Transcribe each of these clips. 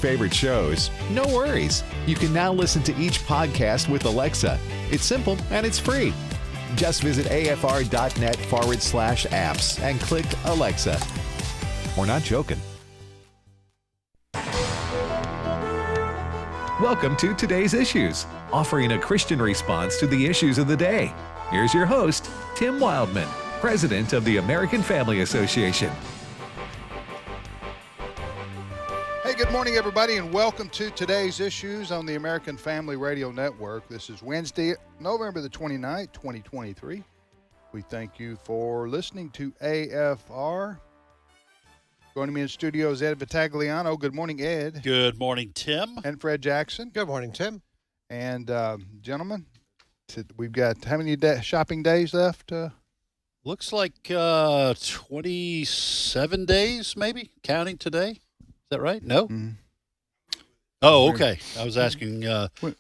favorite shows, no worries. You can now listen to each podcast with Alexa. It's simple and it's free. Just visit afr.net/apps and click Alexa. We're not joking. Welcome to Today's Issues, offering a Christian response to the issues of the day. Here's your host, Tim Wildman, President of the American Family Association. Hey, good morning, everybody, and welcome to Today's Issues on the American Family Radio Network. This is Wednesday, November the 29th, 2023. We thank you for listening to AFR. Joining me in studio is Ed Vitagliano. Good morning, Ed. Good morning, Tim. And Fred Jackson. Good morning, Tim. And, gentlemen, we've got how many shopping days left? Looks like 27 days, maybe, counting today. Is that right? No? Mm-hmm. Oh, okay. I was asking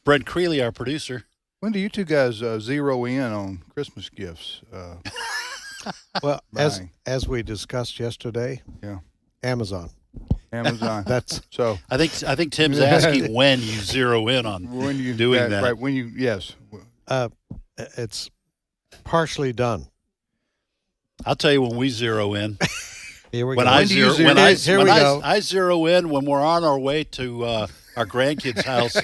Brent Creeley, our producer. When do you two guys zero in on Christmas gifts? Well, as we discussed yesterday, Amazon. That's so. I think Tim's asking when you zero in on when you doing that. Right, when you, yes. it's partially done. I'll tell you when we zero in. Here we when go. I zero in when we're on our way to our grandkids' house,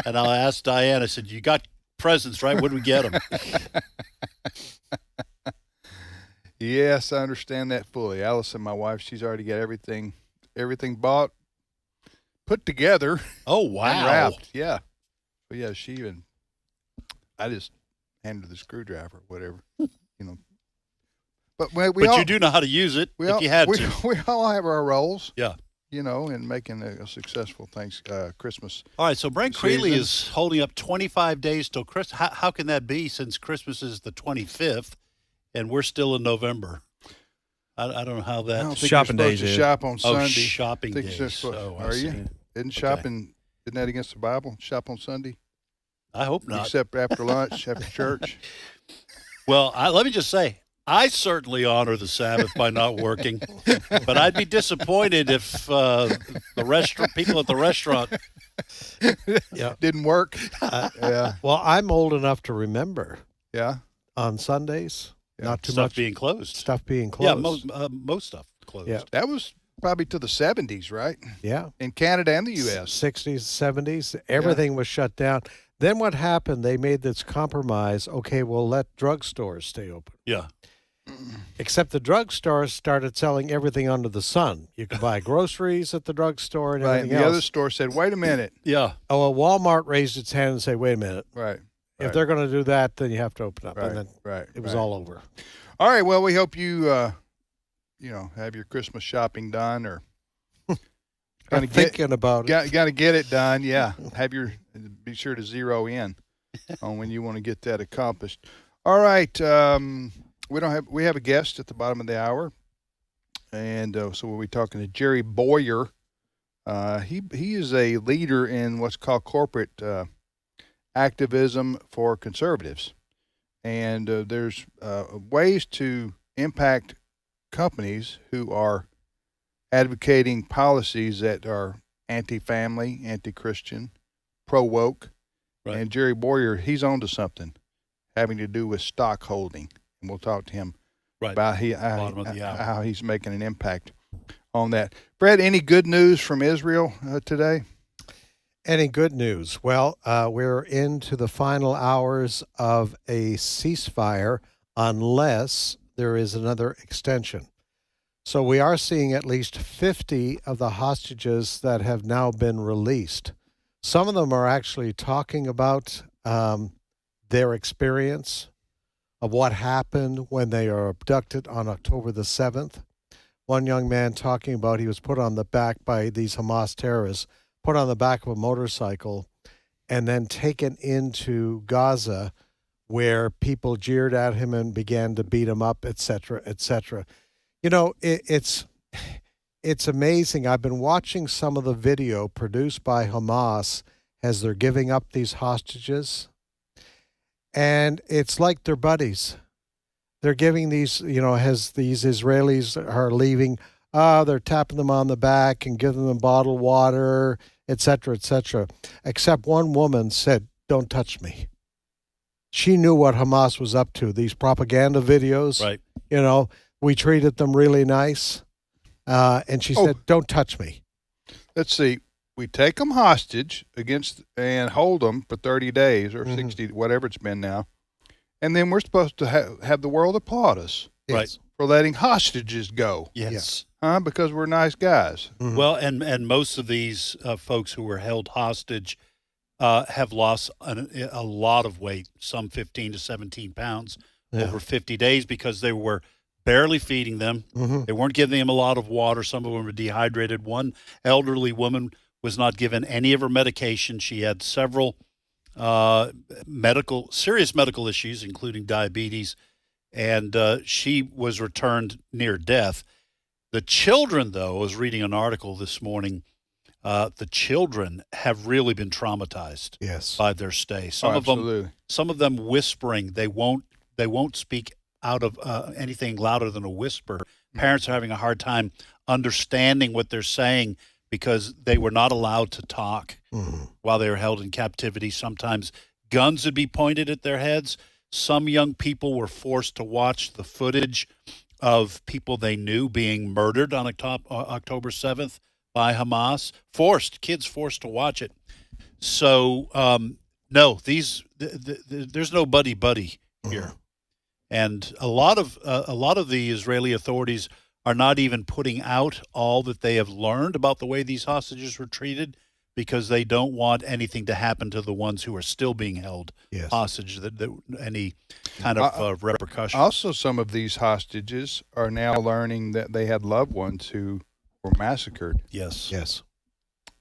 and I'll ask Diane. I said, "You got presents, right? What did we get them?" Yes, I understand that fully. Allison, my wife, she's already got everything bought, put together. Oh, wow. Unwrapped. Yeah. But yeah, I just handed her the screwdriver, whatever, But you do know how to use it if you had to. We all have our roles. Yeah. In making a successful Christmas. All right, so Brent Creeley is holding up 25 days till Christmas. How can that be since Christmas is the 25th and we're still in November? I don't know how that. I don't think shopping you're days. supposed to shop on Sunday. Shopping days. Are you? Isn't that against the Bible? Shop on Sunday? I hope not. Except after lunch, after church. Well, let me just say, I certainly honor the Sabbath by not working, but I'd be disappointed if the people at the restaurant didn't work. Yeah. Well, I'm old enough to remember. Yeah. On Sundays, not too stuff much being closed. Stuff being closed. Yeah, most stuff closed. Yeah. That was probably to the 70s, right? Yeah. In Canada and the U.S. 60s, 70s, everything was shut down. Then what happened? They made this compromise. Okay, we'll let drugstores stay open. Yeah. Except the drugstores started selling everything under the sun. You could buy groceries at the drugstore and everything else. The other store said, wait a minute. Yeah. Oh, well, Walmart raised its hand and said, wait a minute. Right. If they're going to do that, then you have to open up. Right. And then it was all over. All right. Well, we hope you, have your Christmas shopping done or I'm thinking about it. Got to get it done. Yeah. Be sure to zero in on when you want to get that accomplished. All right. We have a guest at the bottom of the hour, and so we'll be talking to Jerry Boyer. He is a leader in what's called corporate activism for conservatives, and there's ways to impact companies who are advocating policies that are anti-family, anti-Christian, pro-woke. Right. And Jerry Boyer, he's onto something having to do with stock holding. And we'll talk to him about how he's making an impact on that. Fred, any good news from Israel today? Any good news? Well, we're into the final hours of a ceasefire unless there is another extension. So we are seeing at least 50 of the hostages that have now been released. Some of them are actually talking about their experience of what happened when they are abducted on October the 7th. One young man talking about he was put on the back by these Hamas terrorists, put on the back of a motorcycle, and then taken into Gaza where people jeered at him and began to beat him up, et cetera, et cetera. It's amazing. I've been watching some of the video produced by Hamas as they're giving up these hostages. And it's like they're buddies. They're giving these, as these Israelis are leaving, They're tapping them on the back and giving them bottled water, et cetera, except one woman said, "Don't touch me." She knew what Hamas was up to. These propaganda videos, Right. We treated them really nice. And she said, "Don't touch me." Let's see. We take them hostage and hold them for 30 days or Mhm. 60, whatever it's been now. And then we're supposed to have the world applaud us Right. for letting hostages go, Yes. because we're nice guys. Mhm. Well, and most of these folks who were held hostage have lost a lot of weight, some 15 to 17 pounds Yeah. over 50 days because they were barely feeding them. Mhm. They weren't giving them a lot of water. Some of them were dehydrated. One elderly woman was not given any of her medication. She had several serious medical issues, including diabetes, and she was returned near death. The children, though, I was reading an article this morning. The children have really been traumatized Yes. by their stay. Absolutely. Some of them whispering. They won't speak out of anything louder than a whisper. Parents are having a hard time understanding what they're saying because they were not allowed to talk Mhm. while they were held in captivity. Sometimes guns would be pointed at their heads. Some young people were forced to watch the footage of people they knew being murdered on October 7th by Hamas. Kids forced to watch it. So, no, there's no buddy here. And a lot of the Israeli authorities are not even putting out all that they have learned about the way these hostages were treated because they don't want anything to happen to the ones who are still being held Yes. hostage, any kind of repercussion. Also, some of these hostages are now learning that they had loved ones who were massacred Yes. Yes.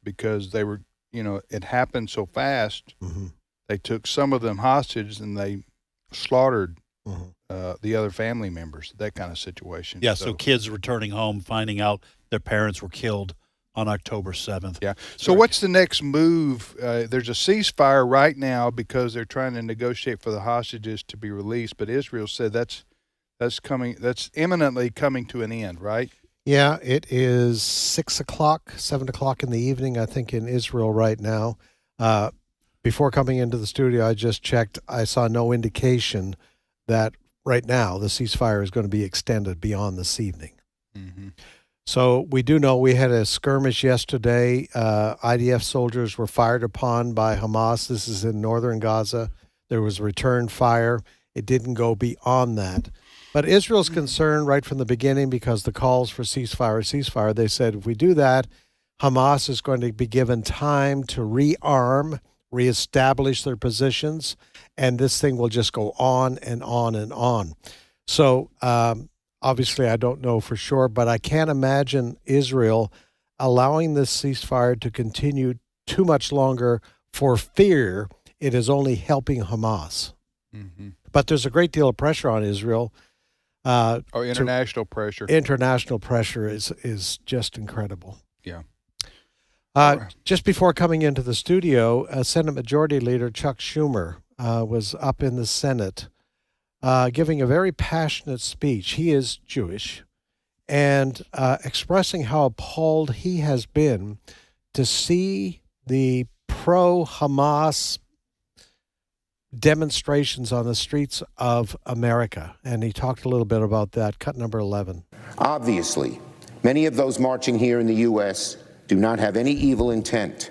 because they were, it happened so fast. Mhm. They took some of them hostage and they slaughtered Mhm. the other family members, that kind of situation. Yeah, so kids returning home, finding out their parents were killed on October 7th. Yeah. So what's the next move? There's a ceasefire right now because they're trying to negotiate for the hostages to be released, but Israel said that's imminently coming to an end, right? Yeah, it is 6:00, 7:00 in the evening, I think, in Israel right now. Before coming into the studio, I just checked. I saw no indication that right now the ceasefire is going to be extended beyond this evening. Mm-hmm. So we do know we had a skirmish yesterday. IDF soldiers were fired upon by Hamas. This is in northern Gaza. There was return fire. It didn't go beyond that. But Israel's concerned right from the beginning because the calls for ceasefire, they said if we do that, Hamas is going to be given time to rearm, reestablish their positions, and this thing will just go on and on and on. So obviously I don't know for sure, but I can't imagine Israel allowing this ceasefire to continue too much longer for fear it is only helping Hamas. Mm-hmm. But there's a great deal of pressure on Israel. International pressure. International pressure is just incredible. Yeah. Just before coming into the studio, Senate Majority Leader Chuck Schumer was up in the Senate giving a very passionate speech. He is Jewish, and expressing how appalled he has been to see the pro-Hamas demonstrations on the streets of America. And he talked a little bit about that. Cut number 11. Obviously, many of those marching here in the U.S. do not have any evil intent.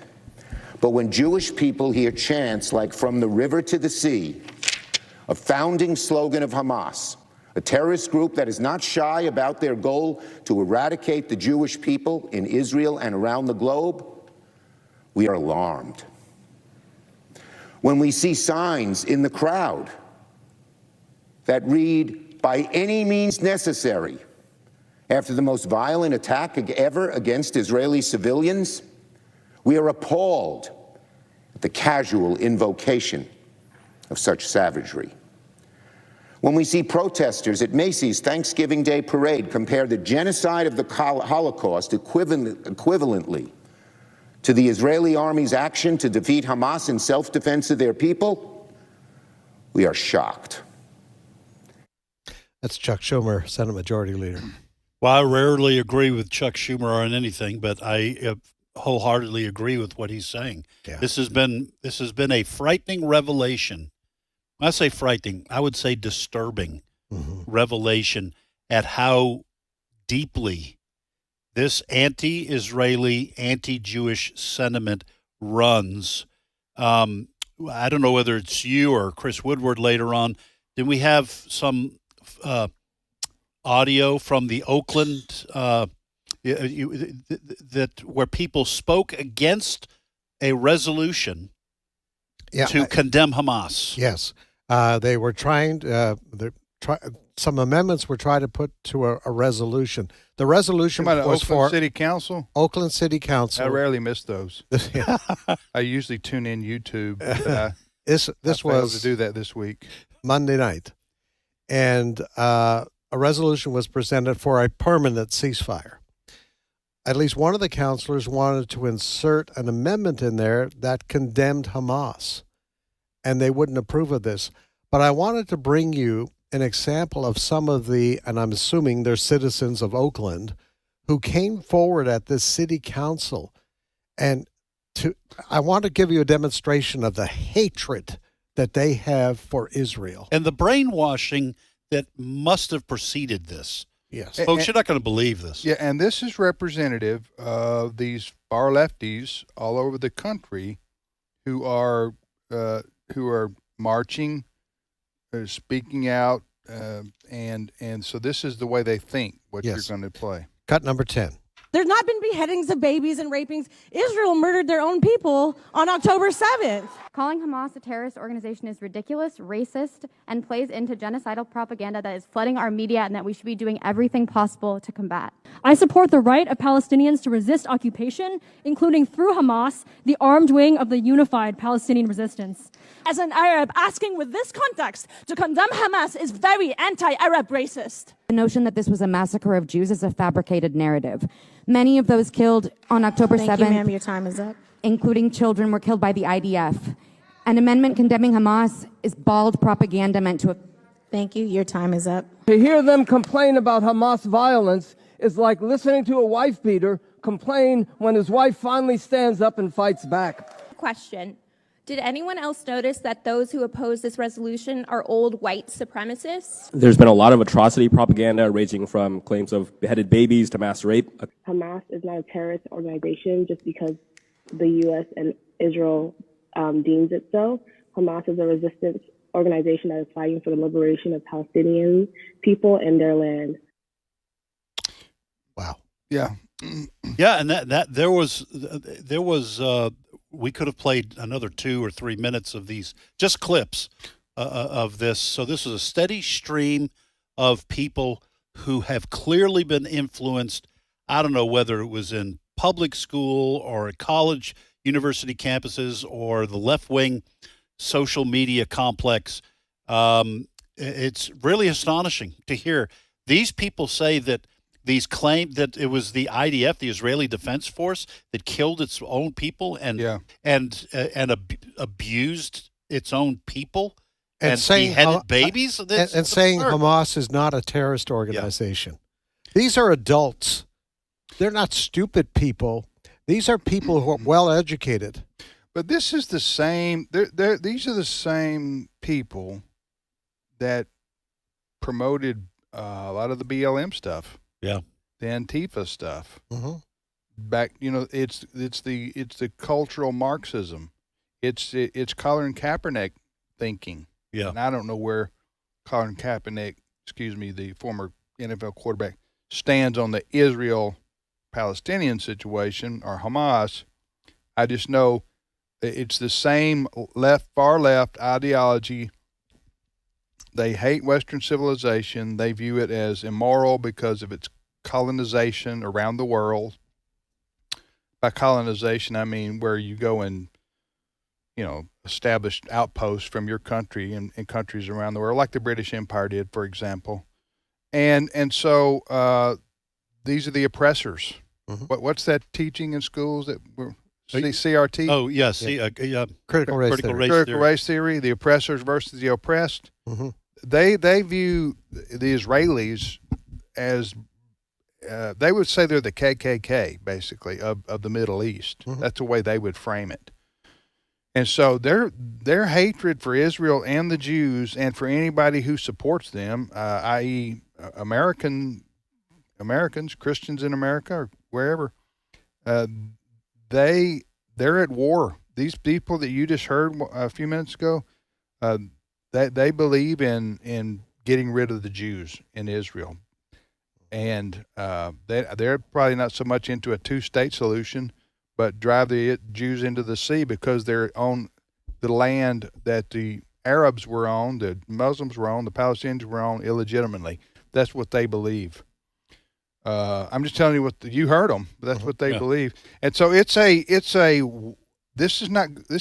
But when Jewish people hear chants like "from the river to the sea," a founding slogan of Hamas, a terrorist group that is not shy about their goal to eradicate the Jewish people in Israel and around the globe, we are alarmed. When we see signs in the crowd that read, "by any means necessary," after the most violent attack ever against Israeli civilians, we are appalled at the casual invocation of such savagery. When we see protesters at Macy's Thanksgiving Day parade compare the genocide of the Holocaust equivalently to the Israeli army's action to defeat Hamas in self-defense of their people, we are shocked. That's Chuck Schumer, Senate Majority Leader. Well, I rarely agree with Chuck Schumer on anything, but I wholeheartedly agree with what he's saying. Yeah. This has been a frightening revelation. When I say frightening, I would say disturbing revelation at how deeply this anti-Israeli, anti-Jewish sentiment runs. I don't know whether it's you or Chris Woodward later on. Did we have some audio from the Oakland that where people spoke against a resolution to condemn Hamas? Yes, they were trying. Some amendments were trying to put to a resolution. The resolution was Oakland for City Council. Oakland City Council. I rarely miss those. I usually tune in YouTube. But this I was to do that this week. Monday night, and a resolution was presented for a permanent ceasefire. At least one of the counselors wanted to insert an amendment in there that condemned Hamas, and they wouldn't approve of this. But I wanted to bring you an example of some of the, and I'm assuming they're citizens of Oakland, who came forward at this city council. And I want to give you a demonstration of the hatred that they have for Israel. And the brainwashing that must have preceded this. Yes. Folks, you're not going to believe this. Yeah, and this is representative of these far lefties all over the country who are marching, speaking out, and so this is the way they think. What Yes. you're going to play. Cut number 10. There's not been beheadings of babies and rapings. Israel murdered their own people on October 7th. Calling Hamas a terrorist organization is ridiculous, racist, and plays into genocidal propaganda that is flooding our media and that we should be doing everything possible to combat. I support the right of Palestinians to resist occupation, including through Hamas, the armed wing of the unified Palestinian resistance. As an Arab, asking with this context to condemn Hamas is very anti-Arab racist. The notion that this was a massacre of Jews is a fabricated narrative. Many of those killed on October 7th, Thank you, ma'am. Your time is up. including children, were killed by the IDF. An amendment condemning Hamas is bald propaganda meant to... Thank you. Your time is up. To hear them complain about Hamas violence is like listening to a wife beater complain when his wife finally stands up and fights back. Question. Did anyone else notice that those who oppose this resolution are old white supremacists? There's been a lot of atrocity propaganda ranging from claims of beheaded babies to mass rape. Hamas is not a terrorist organization just because the U.S. and Israel deems it so. Hamas is a resistance organization that is fighting for the liberation of Palestinian people and their land. Wow. Yeah. Yeah, and that there was we could have played another 2 or 3 minutes of these, just clips of this. So this is a steady stream of people who have clearly been influenced. I don't know whether it was in public school or at college, university campuses, or the left-wing social media complex. It's really astonishing to hear these people say that these claim that it was the IDF, the Israeli Defense Force, that killed its own people and abused its own people and beheaded babies. And saying Hamas is not a terrorist organization. Yeah. These are adults. They're not stupid people. These are people who are well educated. But this is the same. These are the same people that promoted a lot of the BLM stuff. Yeah, the Antifa stuff. Mm-hmm. Back, it's the cultural Marxism. It's Colin Kaepernick thinking. Yeah, and I don't know where Colin Kaepernick, the former NFL quarterback, stands on the Israel-Palestinian situation or Hamas. I just know it's the same far left ideology. They hate Western civilization. They view it as immoral because of its colonization around the world. By colonization, I mean where you go and, establish outposts from your country in countries around the world, like the British Empire did, for example. And so these are the oppressors. Mm-hmm. What's that teaching in schools that were CRT? Oh, yes. Critical race theory, the oppressors versus the oppressed. Mm-hmm. They view the Israelis as they would say they're the KKK, basically, of the Middle East. Mm-hmm. That's the way they would frame it. And so their hatred for Israel and the Jews and for anybody who supports them, i.e. Americans, Christians in America or wherever, they're at war. These people that you just heard a few minutes ago, they believe in getting rid of the Jews in Israel. And they're probably not so much into a two-state solution, but drive the Jews into the sea because they're on the land that the Arabs were on, the Muslims were on, the Palestinians were on illegitimately. That's what they believe. I'm just telling you what you heard them, but that's what they believe. And so this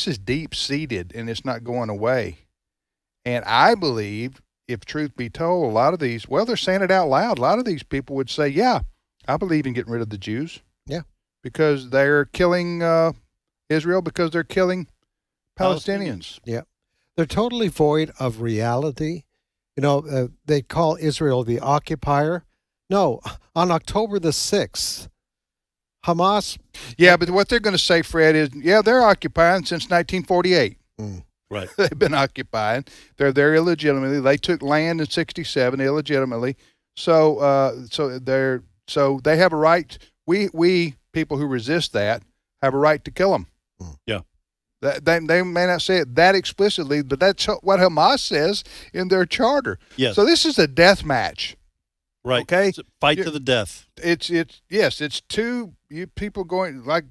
is deep seated and it's not going away. And I believe, if truth be told, a lot of these, well, they're saying it out loud. A lot of these people would say, yeah, I believe in getting rid of the Jews. Yeah. Because they're killing Israel, because they're killing Palestinians. Yeah. They're totally void of reality. You know, they call Israel the occupier. No, on October the 6th, Hamas. Yeah, but what they're going to say, Fred, is, yeah, they're occupying since 1948. Right. They've been occupying. They're there illegitimately. They took land in 1967 illegitimately. So they have a right. We people who resist that have a right to kill them. Yeah. They may not say it that explicitly, but that's what Hamas says in their charter. Yes. So this is a death match. Right. Okay. It's a fight to the death. It's two people going like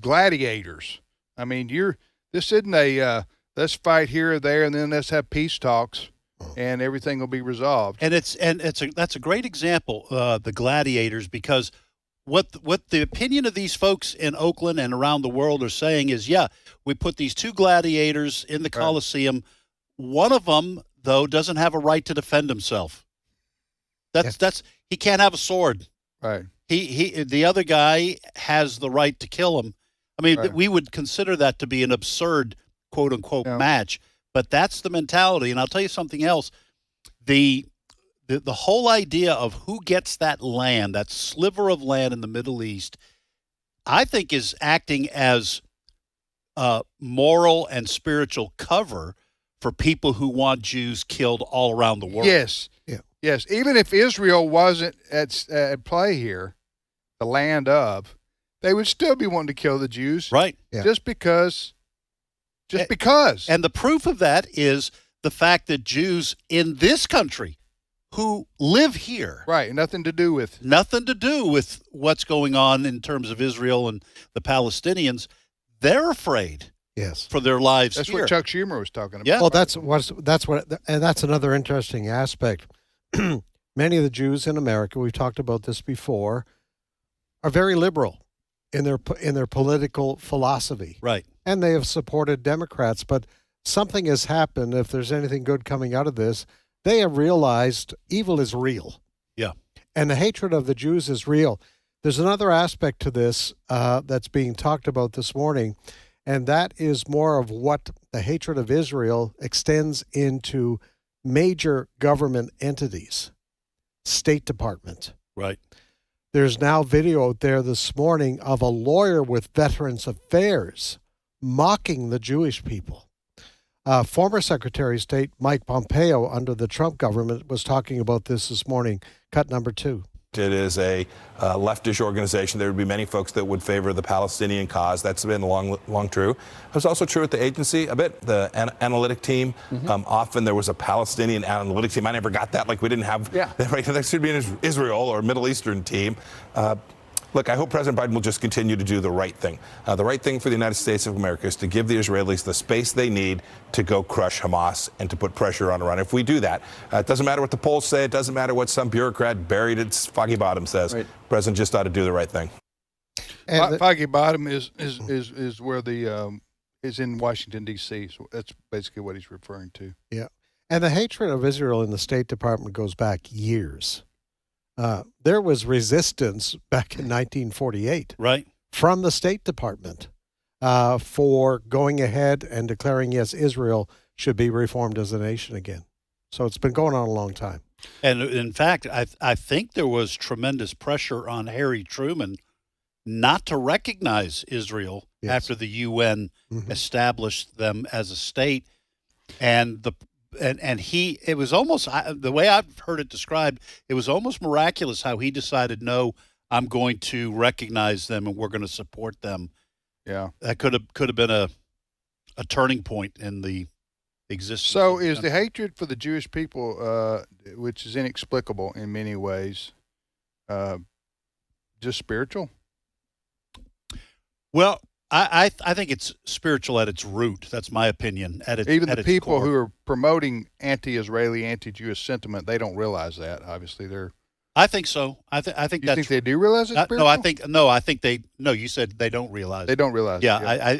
gladiators. I mean, this isn't a let's fight here or there and then let's have peace talks and everything will be resolved. And that's a great example, the gladiators, because what the opinion of these folks in Oakland and around the world are saying is, yeah, we put these two gladiators in the Coliseum. One of them, though, doesn't have a right to defend himself. That's he can't have a sword. Right. The other guy has the right to kill him. I mean, we would consider that to be an absurd quote unquote match, but that's the mentality. And I'll tell you something else. The whole idea of who gets that land, that sliver of land in the Middle East, I think is acting as moral and spiritual cover for people who want Jews killed all around the world. Yes. Yeah. Yes. Even if Israel wasn't at play here, the land of, they would still be wanting to kill the Jews. Right. Yeah. Just because. And the proof of that is the fact that Jews in this country who live here. Right. Nothing to do with what's going on in terms of Israel and the Palestinians. They're afraid. Yes. For their lives. That's here. what Chuck Schumer was talking about. Yeah. Well, and that's another interesting aspect. Many of the Jews in America, we've talked about this before, are very liberal in their political philosophy. Right. And they have supported Democrats, but something has happened. If there's anything good coming out of this, they have realized evil is real. Yeah. And the hatred of the Jews is real. There's another aspect to this that's being talked about this morning, and that is more of what the hatred of Israel extends into major government entities, State Department. Right. There's now video out there this morning of a lawyer with Veterans Affairs mocking the Jewish people. Former Secretary of State Mike Pompeo under the Trump government was talking about this morning. Cut number 2. It is a leftish organization. There would be many folks that would favor the Palestinian cause. That's been long true. It was also true at the agency a bit, the analytic team. Often there was a Palestinian analytic team. I never got that. Like we didn't have that right. There should be an Israel or Middle Eastern team. Look, I hope President Biden will just continue to do the right thing. The right thing for the United States of America is to give the Israelis the space they need to go crush Hamas and to put pressure on Iran. If we do that, it doesn't matter what the polls say. It doesn't matter what some bureaucrat buried at Foggy Bottom says. Right. President just ought to do the right thing. Foggy Bottom is where the is in Washington, D.C. So that's basically what he's referring to. Yeah. And the hatred of Israel in the State Department goes back years. There was resistance back in 1948 from the State Department for going ahead and declaring, yes, Israel should be reformed as a nation again. So it's been going on a long time. And in fact, I think there was tremendous pressure on Harry Truman not to recognize Israel after the UN established them as a state. And it was almost, the way I've heard it described, it was almost miraculous how he decided, no, I'm going to recognize them and we're going to support them. Yeah. That could have been a turning point in the existence. So is the hatred for the Jewish people, which is inexplicable in many ways, just spiritual? Well, I think it's spiritual at its root. That's my opinion. Even the people core. who are promoting anti-Israeli, anti-Jewish sentiment, they don't realize that. Obviously, they're. I think so. I think You that's. think they do realize it's spiritual? I think they. No, you said they don't realize. They don't realize. Yeah,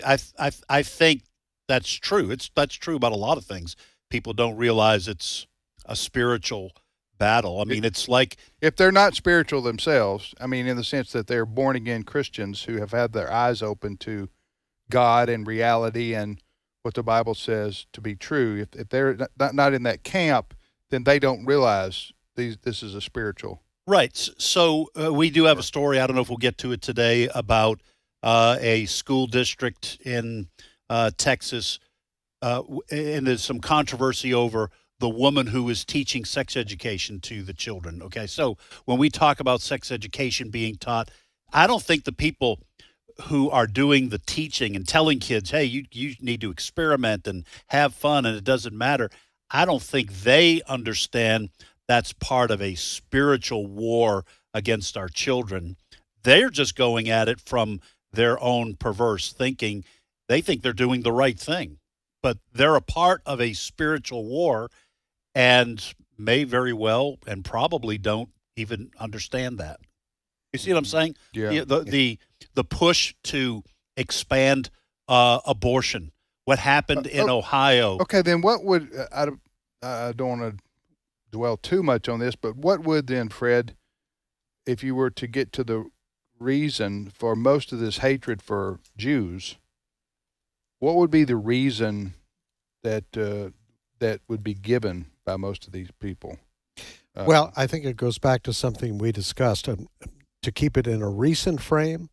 I think that's true. That's true about a lot of things. People don't realize it's a spiritual battle. I mean, it's like if they're not spiritual themselves. I mean, in the sense that they're born again Christians who have had their eyes open to God and reality and what the Bible says to be true. If they're not in that camp, then they don't realize this is a spiritual. Right. So we do have a story. I don't know if we'll get to it today about a school district in Texas, and there's some controversy over the woman who is teaching sex education to the children. Okay, so when we talk about sex education being taught, I don't think the people who are doing the teaching and telling kids, hey, you need to experiment and have fun and it doesn't matter, I don't think they understand that's part of a spiritual war against our children. They're just going at it from their own perverse thinking. They think they're doing the right thing, but they're a part of a spiritual war and may very well and probably don't even understand that. You see what I'm saying? Yeah. The push to expand abortion. What happened in Ohio? Okay, then what would I don't want to dwell too much on this, but what would then, Fred, if you were to get to the reason for most of this hatred for Jews, what would be the reason that that would be given by most of these people? Well, I think it goes back to something we discussed. To keep it in a recent frame,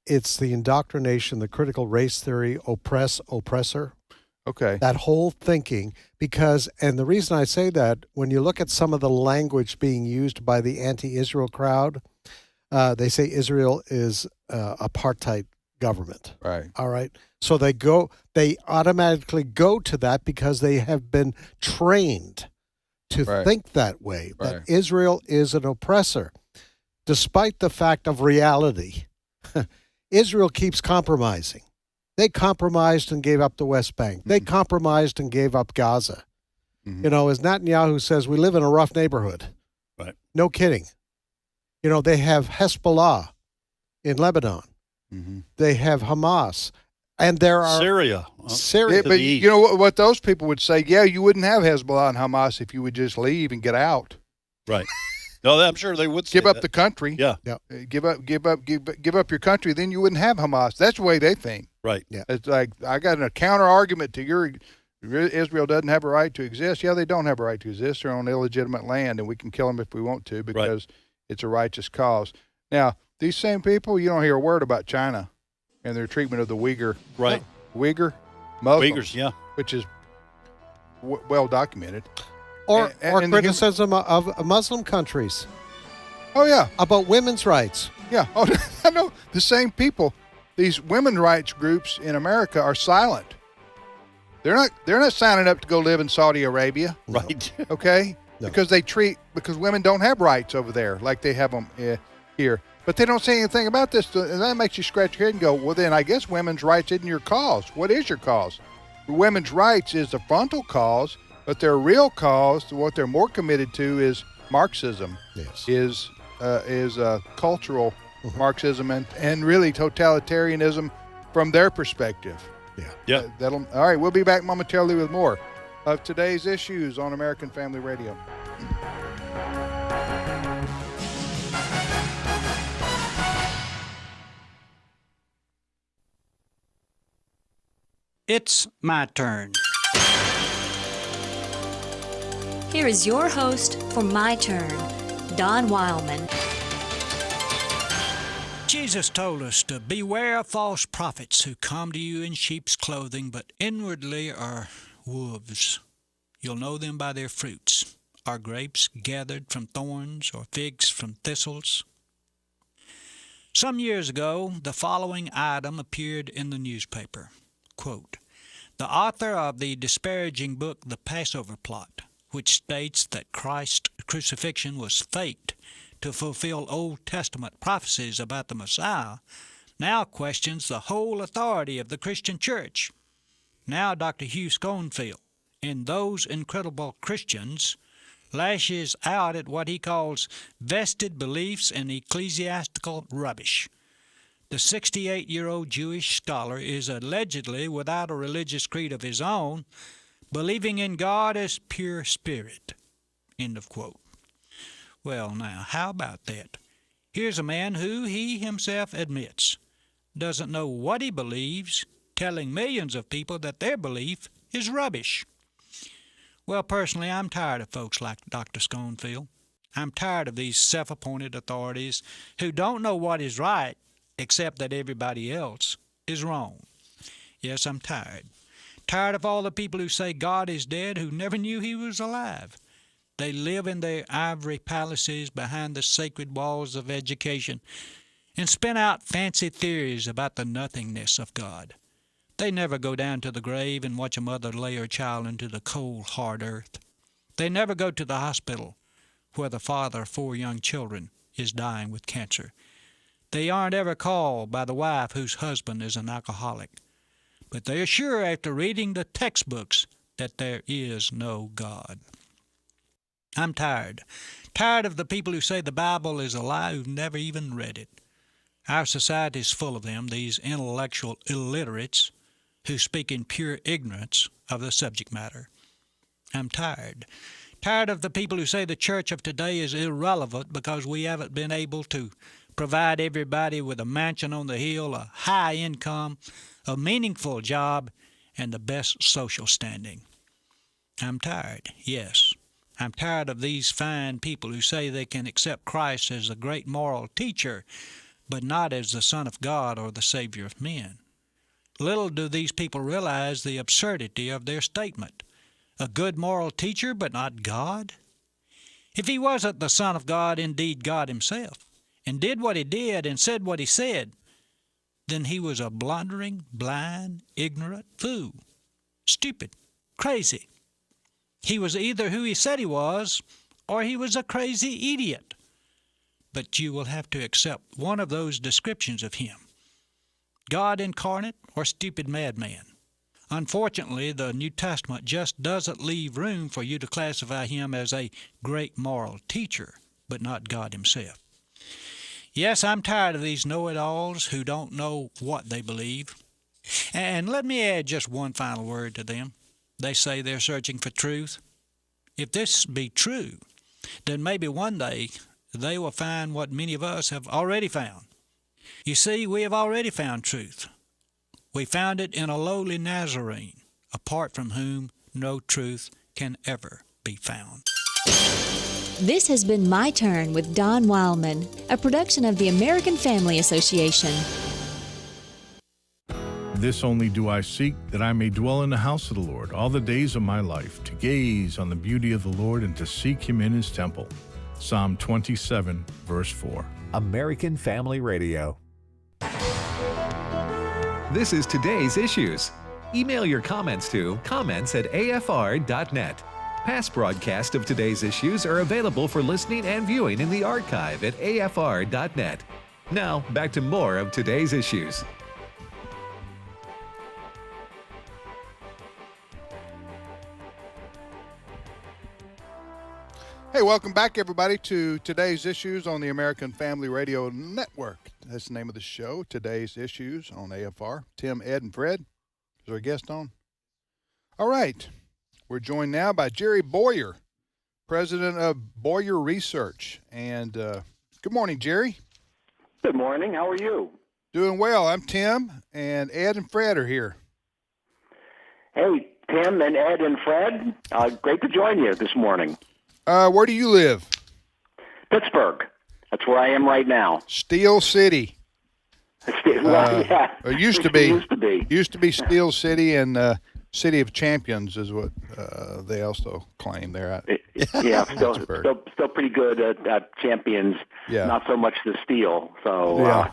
it's the indoctrination, the critical race theory, oppress, oppressor. Okay. That whole thinking, and the reason I say that, when you look at some of the language being used by the anti-Israel crowd, they say Israel is apartheid government. Right. All right. So they automatically go to that because they have been trained to think that way, that Israel is an oppressor. Despite the fact of reality, Israel keeps compromising. They compromised and gave up the West Bank. They compromised and gave up Gaza. You know, as Netanyahu says, we live in a rough neighborhood. Right. No kidding. You know, they have Hezbollah in Lebanon. They have Hamas. And there are Syria. Yeah, but you know what those people would say? Yeah, you wouldn't have Hezbollah and Hamas if you would just leave and get out. Right. No, I'm sure they would say give up that. the country. Yeah. Give up your country. Then you wouldn't have Hamas. That's the way they think. Right. Yeah. It's like I got a counter argument to Israel doesn't have a right to exist. Yeah, they don't have a right to exist. They're on illegitimate land, and we can kill them if we want to because it's a righteous cause. Now, these same people, you don't hear a word about China and their treatment of the Uyghur. Right. Uyghur Muslims. Uyghurs, yeah. Which is well documented. Or And criticism of Muslim countries. Oh, yeah. About women's rights. Yeah. Oh, I know. The same people, these women's rights groups in America are silent. They're not signing up to go live in Saudi Arabia. Right. Okay? No. Because women don't have rights over there like they have them here. But they don't say anything about this. And that makes you scratch your head and go, well, then I guess women's rights isn't your cause. What is your cause? Women's rights is the frontal cause, but their real cause, what they're more committed to, is Marxism. Yes. Is cultural Marxism and really totalitarianism from their perspective. Yeah. All right, we'll be back momentarily with more of today's issues on American Family Radio. It's my turn. Here is your host for My Turn, Don Wildman. Jesus told us to beware of false prophets who come to you in sheep's clothing, but inwardly are wolves. You'll know them by their fruits. Are grapes gathered from thorns or figs from thistles? Some years ago, the following item appeared in the newspaper. Quote, the author of the disparaging book, The Passover Plot, which states that Christ's crucifixion was faked to fulfill Old Testament prophecies about the Messiah, now questions the whole authority of the Christian church. Now Dr. Hugh Schoenfield, in Those Incredible Christians, lashes out at what he calls vested beliefs and ecclesiastical rubbish. The 68-year-old Jewish scholar is allegedly without a religious creed of his own, believing in God as pure spirit. End of quote. Well, now, how about that? Here's a man who, he himself admits, doesn't know what he believes, telling millions of people that their belief is rubbish. Well, personally, I'm tired of folks like Dr. Schoenfield. I'm tired of these self-appointed authorities who don't know what is right except that everybody else is wrong. Yes, I'm tired. Tired of all the people who say God is dead who never knew he was alive. They live in their ivory palaces behind the sacred walls of education and spin out fancy theories about the nothingness of God. They never go down to the grave and watch a mother lay her child into the cold, hard earth. They never go to the hospital where the father of 4 young children is dying with cancer. They aren't ever called by the wife whose husband is an alcoholic. But they are sure after reading the textbooks that there is no God. I'm tired of the people who say the Bible is a lie who've never even read it. Our society is full of them, these intellectual illiterates who speak in pure ignorance of the subject matter. I'm tired of the people who say the church of today is irrelevant because we haven't been able to provide everybody with a mansion on the hill, a high income, a meaningful job, and the best social standing. I'm tired, yes. I'm tired of these fine people who say they can accept Christ as a great moral teacher, but not as the Son of God or the Savior of men. Little do these people realize the absurdity of their statement. A good moral teacher, but not God? If he wasn't the Son of God, indeed God himself, and did what he did and said what he said, then he was a blundering, blind, ignorant fool. Stupid, crazy. He was either who he said he was, or he was a crazy idiot. But you will have to accept one of those descriptions of him. God incarnate or stupid madman. Unfortunately, the New Testament just doesn't leave room for you to classify him as a great moral teacher, but not God himself. Yes, I'm tired of these know-it-alls who don't know what they believe. And let me add just one final word to them. They say they're searching for truth. If this be true, then maybe one day they will find what many of us have already found. You see, we have already found truth. We found it in a lowly Nazarene, apart from whom no truth can ever be found. This has been My Turn with Don Wildman, a production of the American Family Association. This only do I seek, that I may dwell in the house of the Lord all the days of my life, to gaze on the beauty of the Lord and to seek him in his temple. Psalm 27, verse 4. American Family Radio. This is today's issues. Email your comments to comments@afr.net. Past broadcasts of today's issues are available for listening and viewing in the archive at afr.net. Now, back to more of today's issues. Hey, welcome back, everybody, to Today's Issues on the American Family Radio Network. That's the name of the show, Today's Issues on AFR. Tim, Ed, and Fred is our guest on. All right. We're joined now by Jerry Boyer, president of Boyer Research. And good morning, Jerry. Good morning. How are you? Doing well. I'm Tim, and Ed and Fred are here. Hey, Tim and Ed and Fred. Great to join you this morning. Where do you live? Pittsburgh. That's where I am right now. Steel City. Yeah. It used to be. Used to be. Used to be Steel City, and City of Champions is what they also claim they're at. Yeah, still pretty good at Champions. Yeah. Not so much the Steel. So Yeah.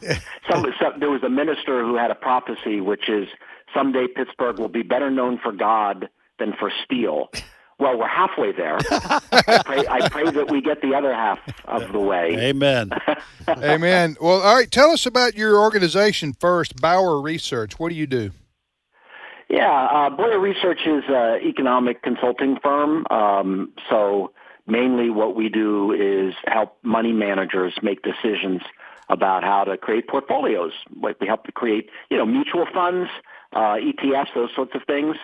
there was a minister who had a prophecy, which is someday Pittsburgh will be better known for God than for steel. Well, we're halfway there. I pray that we get the other half of the way. Amen. Amen. Well, all right. Tell us about your organization first, Bauer Research. What do you do? Yeah, Boyer Research is an economic consulting firm. So mainly what we do is help money managers make decisions about how to create portfolios. Like we help to create, mutual funds, ETFs, those sorts of things.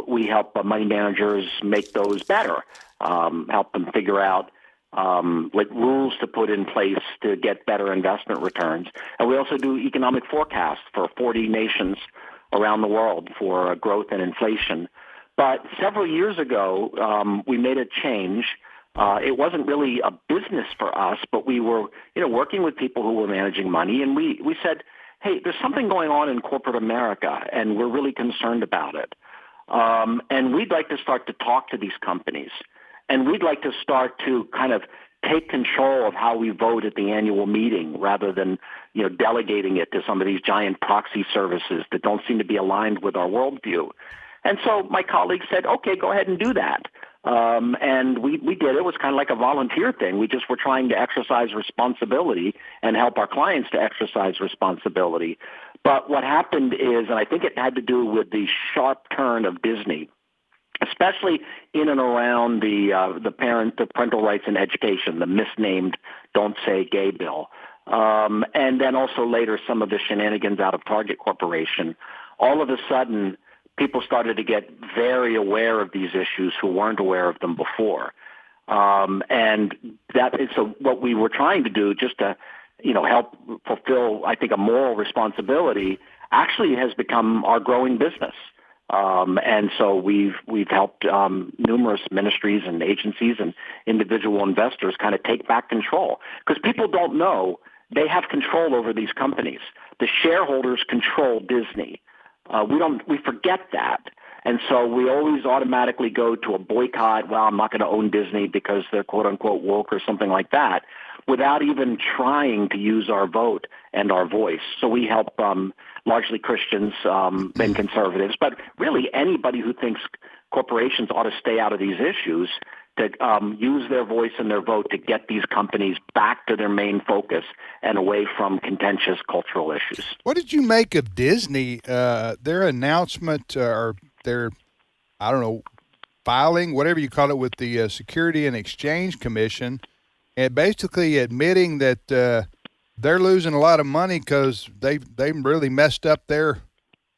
We help money managers make those better, help them figure out what rules to put in place to get better investment returns. And we also do economic forecasts for 40 nations around the world for growth and inflation. But several years ago, we made a change. It wasn't really a business for us, but we were, working with people who were managing money, and we said, hey, there's something going on in corporate America, and we're really concerned about it. And we'd like to start to talk to these companies, and we'd like to start to kind of take control of how we vote at the annual meeting rather than, delegating it to some of these giant proxy services that don't seem to be aligned with our worldview. And so my colleagues said, okay, go ahead and do that. And we did. It was kind of like a volunteer thing. We just were trying to exercise responsibility and help our clients to exercise responsibility. But what happened is, and I think it had to do with the sharp turn of Disney, especially in and around the parental rights and education, the misnamed Don't Say Gay bill. And then also later some of the shenanigans out of Target Corporation. All of a sudden, people started to get very aware of these issues who weren't aware of them before. And that is what we were trying to do, just to, help fulfill, I think, a moral responsibility, actually has become our growing business. And so we've helped numerous ministries and agencies and individual investors kind of take back control, because people don't know they have control over these companies. The shareholders control Disney. We forget that. And so we always automatically go to a boycott. Well, I'm not going to own Disney because they're quote unquote woke or something like that, without even trying to use our vote and our voice. So we help largely Christians and conservatives, but really anybody who thinks corporations ought to stay out of these issues, to use their voice and their vote to get these companies back to their main focus and away from contentious cultural issues. What did you make of Disney, their announcement or their, filing, whatever you call it, with the Security and Exchange Commission, and basically admitting that they're losing a lot of money because they really messed up their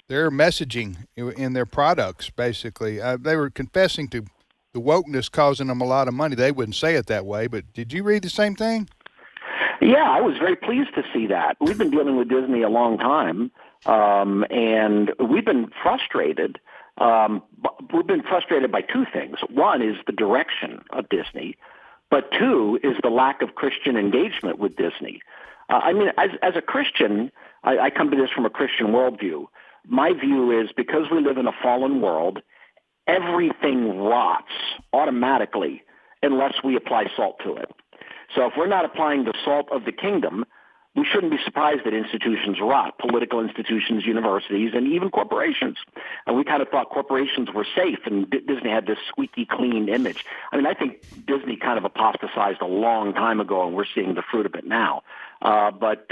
messaging in their products, basically. They were confessing to the wokeness causing them a lot of money. They wouldn't say it that way, but did you read the same thing? Yeah, I was very pleased to see that. We've been dealing with Disney a long time, and we've been frustrated. We've been frustrated by two things. One is the direction of Disney, but two is the lack of Christian engagement with Disney. As a Christian, I come to this from a Christian worldview. My view is, because we live in a fallen world, everything rots automatically unless we apply salt to it. So if we're not applying the salt of the kingdom, we shouldn't be surprised that institutions rot, political institutions, universities, and even corporations. And we kind of thought corporations were safe, and Disney had this squeaky clean image. I think Disney kind of apostatized a long time ago, and we're seeing the fruit of it now. But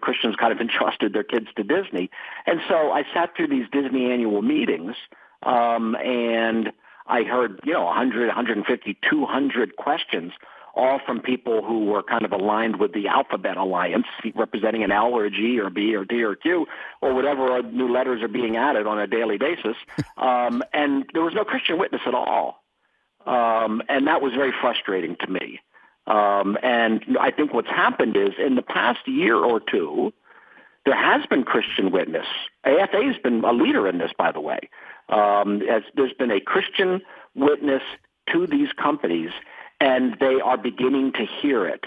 Christians kind of entrusted their kids to Disney. And so I sat through these Disney annual meetings, and I heard, 100, 150, 200 questions, all from people who were kind of aligned with the Alphabet Alliance, representing an L or a G or a B or D or Q or whatever new letters are being added on a daily basis. And there was no Christian witness at all. And that was very frustrating to me. And I think what's happened is, in the past year or two, there has been Christian witness. AFA has been a leader in this, by the way. As there's been a Christian witness to these companies, and they are beginning to hear it.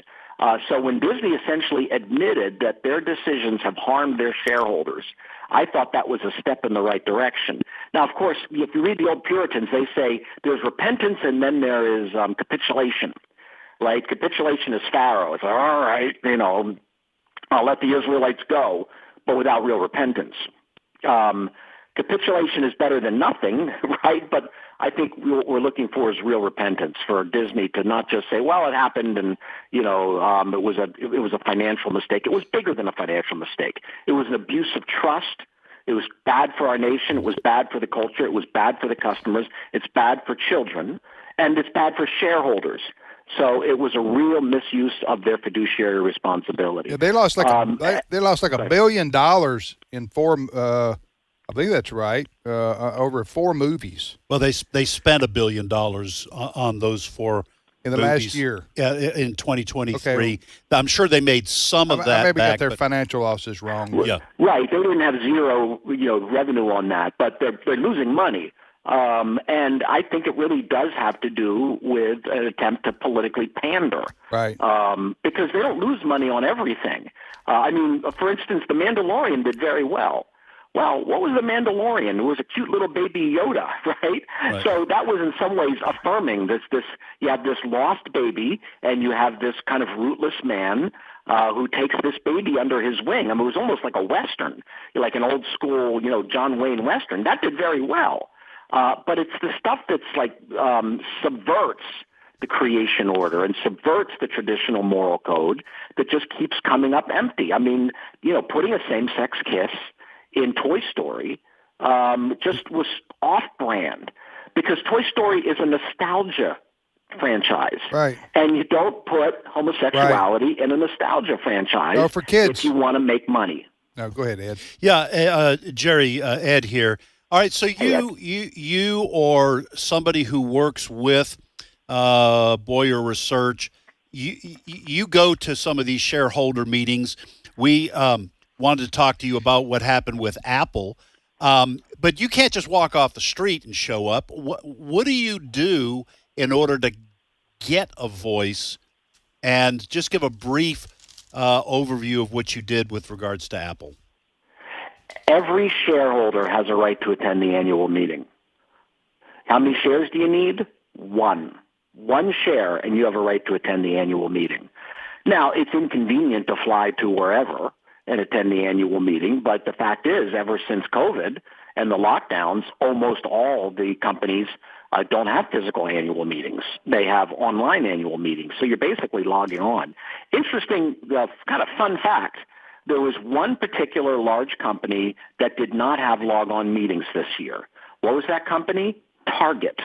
So when Disney essentially admitted that their decisions have harmed their shareholders, I thought that was a step in the right direction. Now, of course, if you read the old Puritans, they say there's repentance and then there is capitulation, right? Capitulation is Pharaoh. It's like, all right, I'll let the Israelites go, but without real repentance. Capitulation is better than nothing, right? But I think what we're looking for is real repentance for Disney to not just say, well, it happened and, it was a financial mistake. It was bigger than a financial mistake. It was an abuse of trust. It was bad for our nation. It was bad for the culture. It was bad for the customers. It's bad for children. And it's bad for shareholders. So it was a real misuse of their fiduciary responsibility. Yeah, they lost like $1 billion in four. I believe that's right. Over 4 movies. Well, they spent $1 billion on those 4 in the movies, last year. In 2023. Okay. I'm sure they made some of that maybe back. Got their financial losses wrong. Yeah. Right. They didn't have zero, revenue on that, but they're losing money. And I think it really does have to do with an attempt to politically pander. Right. Because they don't lose money on everything. For instance, The Mandalorian did very well. Well, what was The Mandalorian? It was a cute little baby Yoda, right? So that was in some ways affirming this. You have this lost baby, and you have this kind of rootless man who takes this baby under his wing. It was almost like a Western, like an old school, John Wayne Western. That did very well. But it's the stuff that's like subverts the creation order and subverts the traditional moral code that just keeps coming up empty. Putting a same-sex kiss in Toy Story just was off-brand because Toy Story is a nostalgia franchise. Right. And you don't put homosexuality in a nostalgia franchise for kids if you want to make money. No, go ahead, Ed. Yeah, Jerry, Ed here. All right, so you or somebody who works with Boyer Research, you go to some of these shareholder meetings. We wanted to talk to you about what happened with Apple, but you can't just walk off the street and show up. What do you do in order to get a voice? And just give a brief overview of what you did with regards to Apple. Every shareholder has a right to attend the annual meeting. How many shares do you need? One share, and you have a right to attend the annual meeting. Now, it's inconvenient to fly to wherever and attend the annual meeting, but the fact is, ever since COVID and the lockdowns, almost all the companies don't have physical annual meetings. They have online annual meetings, so you're basically logging on. Interesting, kind of fun fact, there was one particular large company that did not have log-on meetings this year. What was that company? Target.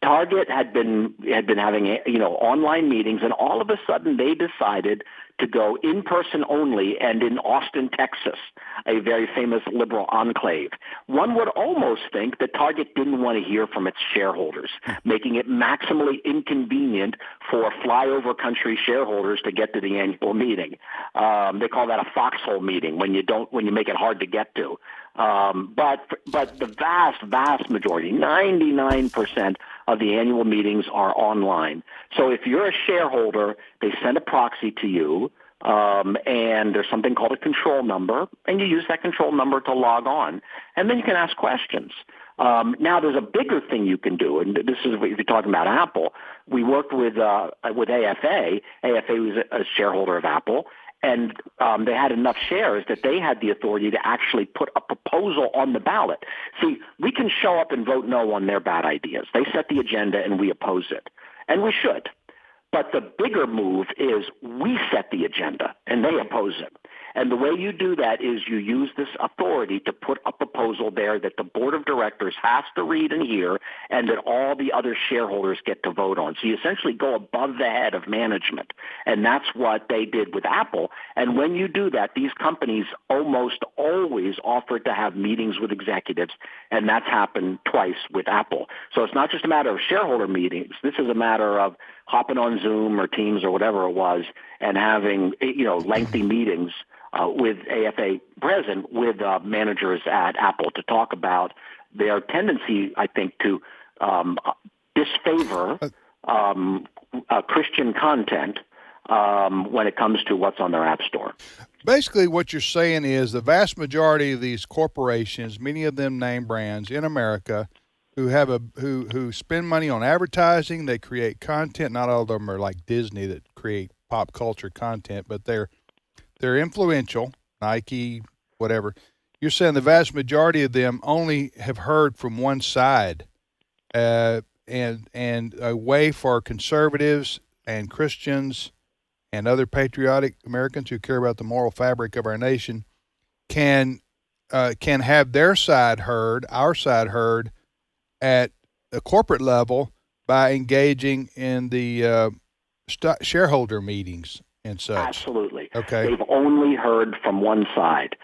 Target had been having online meetings, and all of a sudden they decided to go in person only, and in Austin, Texas, a very famous liberal enclave. One would almost think that Target didn't want to hear from its shareholders, making it maximally inconvenient for flyover country shareholders to get to the annual meeting. They call that a foxhole meeting when you make it hard to get to. But the vast majority, 99% of the annual meetings are online. So if you're a shareholder, they send a proxy to you, and there's something called a control number, and you use that control number to log on, and then you can ask questions. Now, there's a bigger thing you can do, and this is if you're talking about Apple. We worked with AFA. AFA was a shareholder of Apple. And they had enough shares that they had the authority to actually put a proposal on the ballot. See, we can show up and vote no on their bad ideas. They set the agenda and we oppose it. And we should. But the bigger move is we set the agenda and they oppose it. And the way you do that is you use this authority to put a proposal there that the board of directors has to read and hear, and that all the other shareholders get to vote on. So you essentially go above the head of management. And that's what they did with Apple. And when you do that, these companies almost always offer to have meetings with executives, and that's happened twice with Apple. So it's not just a matter of shareholder meetings. This is a matter of hopping on Zoom or Teams or whatever it was and having, lengthy meetings with AFA present with managers at Apple to talk about their tendency, I think, to disfavor Christian content when it comes to what's on their app store. Basically, what you're saying is the vast majority of these corporations, many of them name brands in America, who spend money on advertising, they create content. Not all of them are like Disney that create pop culture content, but they're influential. Nike, whatever. You're saying the vast majority of them only have heard from one side, and a way for conservatives and Christians and other patriotic Americans who care about the moral fabric of our nation can have their side heard, our side heard, at a corporate level by engaging in the shareholder meetings and such. Absolutely. Okay. They've only heard from one side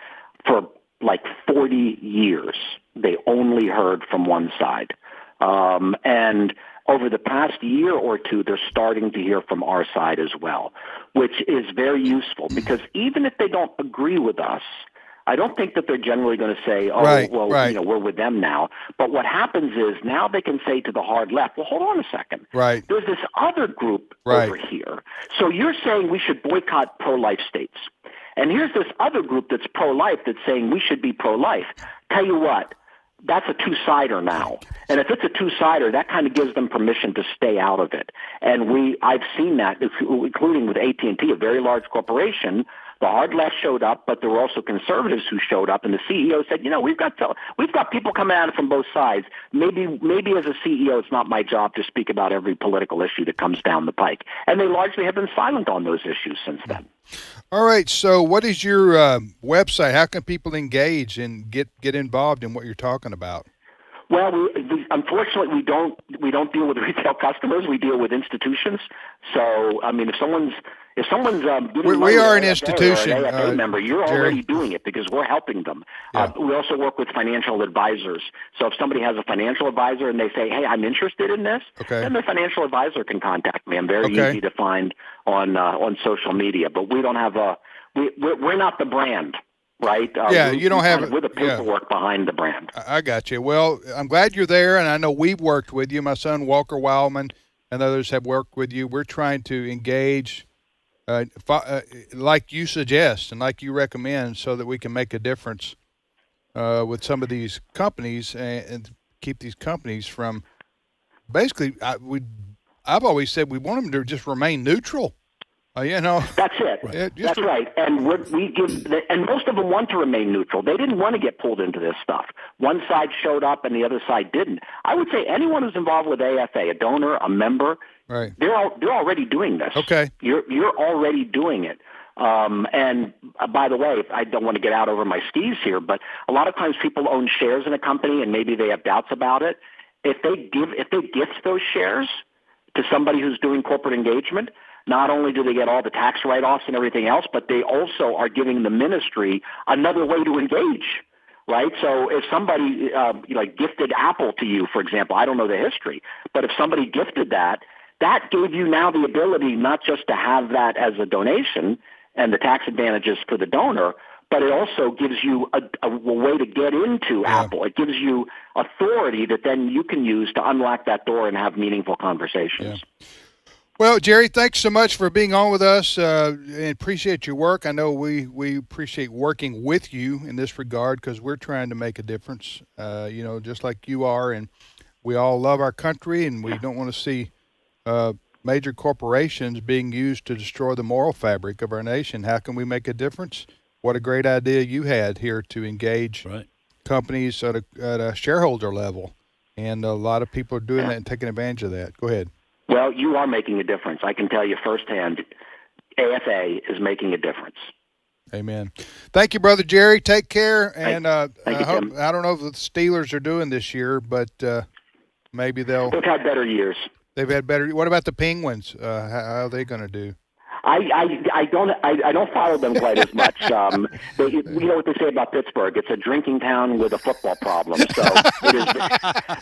for like 40 years. They only heard from one side. And over the past year or two, they're starting to hear from our side as well, which is very useful because even if they don't agree with us, I don't think that they're generally going to say, we're with them now. But what happens is now they can say to the hard left, well, hold on a second. Right. There's this other group over here. So you're saying we should boycott pro-life states. And here's this other group that's pro-life that's saying we should be pro-life. Tell you what, that's a two-sider now. And if it's a two-sider, that kind of gives them permission to stay out of it. And I've seen that, including with AT&T, a very large corporation. The hard left showed up, but there were also conservatives who showed up, and the CEO said, we've got people coming at it from both sides. Maybe as a CEO, it's not my job to speak about every political issue that comes down the pike. And they largely have been silent on those issues since then. All right. So what is your website? How can people engage and get involved in what you're talking about? Well, unfortunately, we don't deal with retail customers. We deal with institutions. So, I mean, if someone's we are an institution, or an AFA member, you're Jerry. already doing it because we're helping them. Yeah. We also work with financial advisors. So if somebody has a financial advisor and they say, hey, I'm interested in this, then their financial advisor can contact me. I'm very easy to find on social media. But we don't have we're not the brand. Right? You don't have with the paperwork behind the brand. I got you. Well, I'm glad you're there, and I know we've worked with you. My son Walker Wildman and others have worked with you. We're trying to engage, like you suggest and like you recommend, so that we can make a difference with some of these companies and keep these companies from. Basically, I've always said we want them to just remain neutral. That's it. That's right. And and most of them want to remain neutral. They didn't want to get pulled into this stuff. One side showed up and the other side didn't. I would say anyone who's involved with AFA, a donor, a member, they're already doing this. Okay. You're already doing it. And by the way, I don't want to get out over my skis here, but a lot of times people own shares in a company and maybe they have doubts about it. If they gift those shares to somebody who's doing corporate engagement, not only do they get all the tax write-offs and everything else, but they also are giving the ministry another way to engage, right? So if somebody gifted Apple to you, for example, I don't know the history, but if somebody gifted that gave you now the ability not just to have that as a donation and the tax advantages for the donor, but it also gives you a way to get into Apple. It gives you authority that then you can use to unlock that door and have meaningful conversations. Yeah. Well, Jerry, thanks so much for being on with us and appreciate your work. I know we appreciate working with you in this regard because we're trying to make a difference, just like you are. And we all love our country and we don't want to see major corporations being used to destroy the moral fabric of our nation. How can we make a difference? What a great idea you had here to engage companies at a shareholder level. And a lot of people are doing that and taking advantage of that. Go ahead. Well, you are making a difference. I can tell you firsthand, AFA is making a difference. Amen. Thank you, Brother Jerry. Take care. And Thank you, Tim. I don't know if the Steelers are doing this year, but maybe they'll. They've had better years. They've had better. What about the Penguins? How are they going to do? I don't follow them quite as much. You know what they say about Pittsburgh? It's a drinking town with a football problem. So it is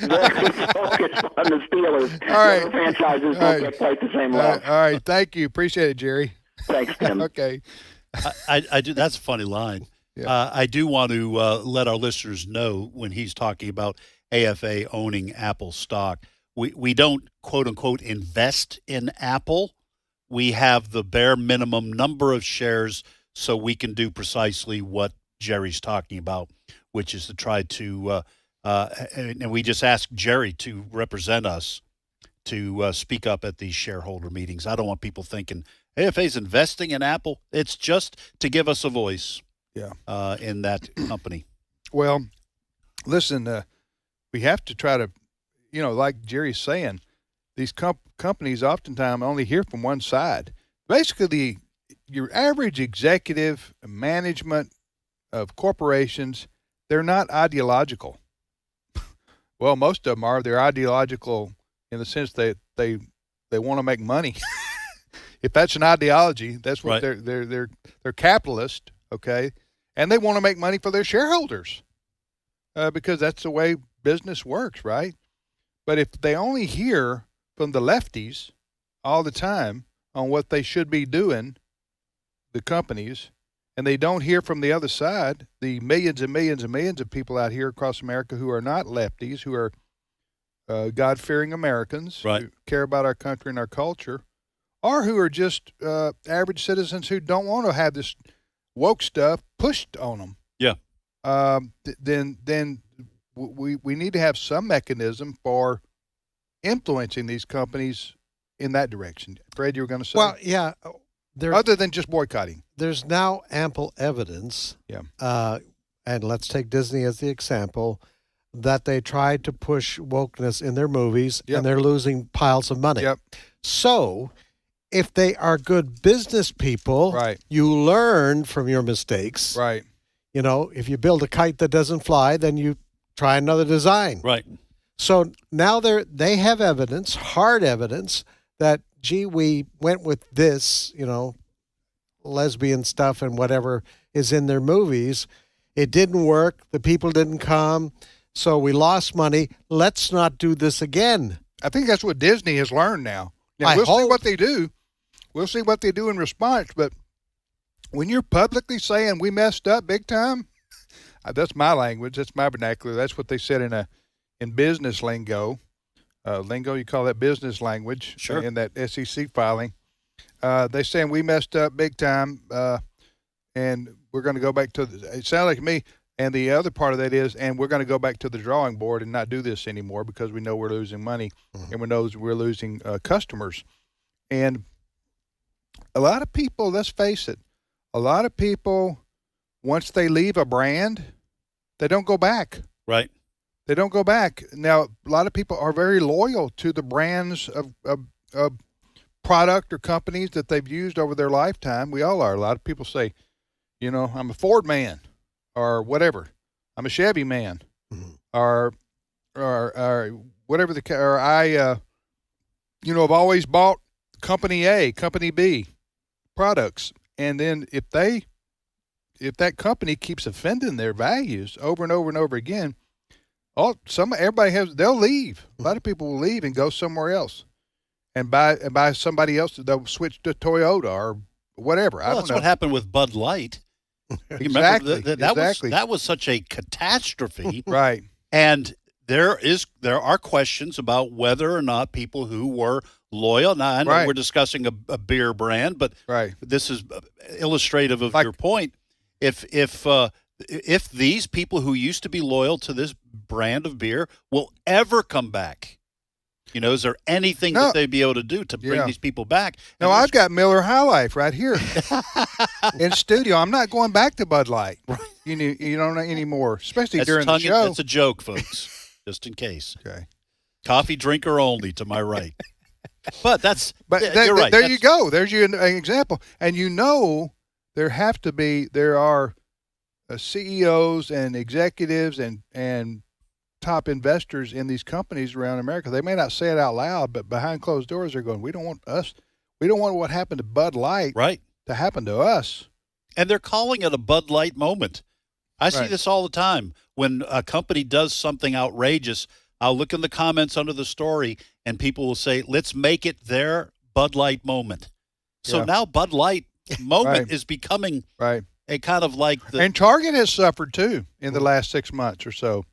very focused on the Steelers. All right. The franchises don't get quite the same love. All right. Thank you. Appreciate it, Jerry. Thanks, Tim. Okay. I do. That's a funny line. Yeah. I do want to let our listeners know when he's talking about AFA owning Apple stock. We don't, quote unquote, invest in Apple. We have the bare minimum number of shares so we can do precisely what Jerry's talking about, which is to try to, and we just asked Jerry to represent us to speak up at these shareholder meetings. I don't want people thinking AFA's investing in Apple. It's just to give us a voice in that company. Well, listen, we have to try to, like Jerry's saying, these companies oftentimes only hear from one side. Basically, your average executive management of corporations, they're not ideological. Well, most of them are. They're ideological in the sense that they want to make money. If that's an ideology, that's what they're capitalist, okay, and they want to make money for their shareholders because that's the way business works, right? But if they only hear from the lefties all the time on what they should be doing, the companies, and they don't hear from the other side, the millions and millions and millions of people out here across America who are not lefties, who are God-fearing Americans, who care about our country and our culture, or who are just average citizens who don't want to have this woke stuff pushed on them. Yeah. Then we need to have some mechanism for influencing these companies in that direction. Fred, you were going to say? Well, yeah. Other than just boycotting. There's now ample evidence, and let's take Disney as the example, that they tried to push wokeness in their movies, and they're losing piles of money. So if they are good business people, you learn from your mistakes. Right. If you build a kite that doesn't fly, then you try another design. Right. So now they have evidence, hard evidence, that, gee, we went with this, lesbian stuff and whatever is in their movies. It didn't work. The people didn't come. So we lost money. Let's not do this again. I think that's what Disney has learned now. We'll see what they do. We'll see what they do in response. But when you're publicly saying we messed up big time, that's my language. That's my vernacular. That's what they said in business lingo. You call that business language. Sure. In that SEC filing. They're saying we messed up big time, and we're going to go back to it sounds like to me, and the other part of that is, and we're going to go back to the drawing board and not do this anymore because we know we're losing money and we know we're losing customers. And a lot of people, let's face it, a lot of people, once they leave a brand, they don't go back. Right. They don't go back. Now, a lot of people are very loyal to the brands of product or companies that they've used over their lifetime. We all are. A lot of people say, I'm a Ford man or whatever. I'm a Chevy man or whatever I've always bought company A, company B products. And then if that company keeps offending their values over and over and over again, they'll leave. A lot of people will leave and go somewhere else and buy somebody else. They'll switch to Toyota or whatever. Well, that's what happened with Bud Light. Exactly. That was such a catastrophe. Right. And there are questions about whether or not people who were loyal. Now, I know we're discussing a beer brand, but this is illustrative of your point. If these people who used to be loyal to this brand of beer will ever come back, is there anything that they'd be able to do to bring these people back? No, I've got Miller High Life right here in studio. I'm not going back to Bud Light. You don't know anymore, especially during the show. That's a joke, folks, just in case. Okay. Coffee drinker only to my right. But you're right. There you go. There's an example. And there are CEOs and executives and top investors in these companies around America. They may not say it out loud, but behind closed doors, they're going, we don't want We don't want what happened to Bud Light to happen to us. And they're calling it a Bud Light moment. I see this all the time. When a company does something outrageous, I'll look in the comments under the story, and people will say, let's make it their Bud Light moment. So now Bud Light moment is becoming a kind of like the... And Target has suffered, too, in the last 6 months or so.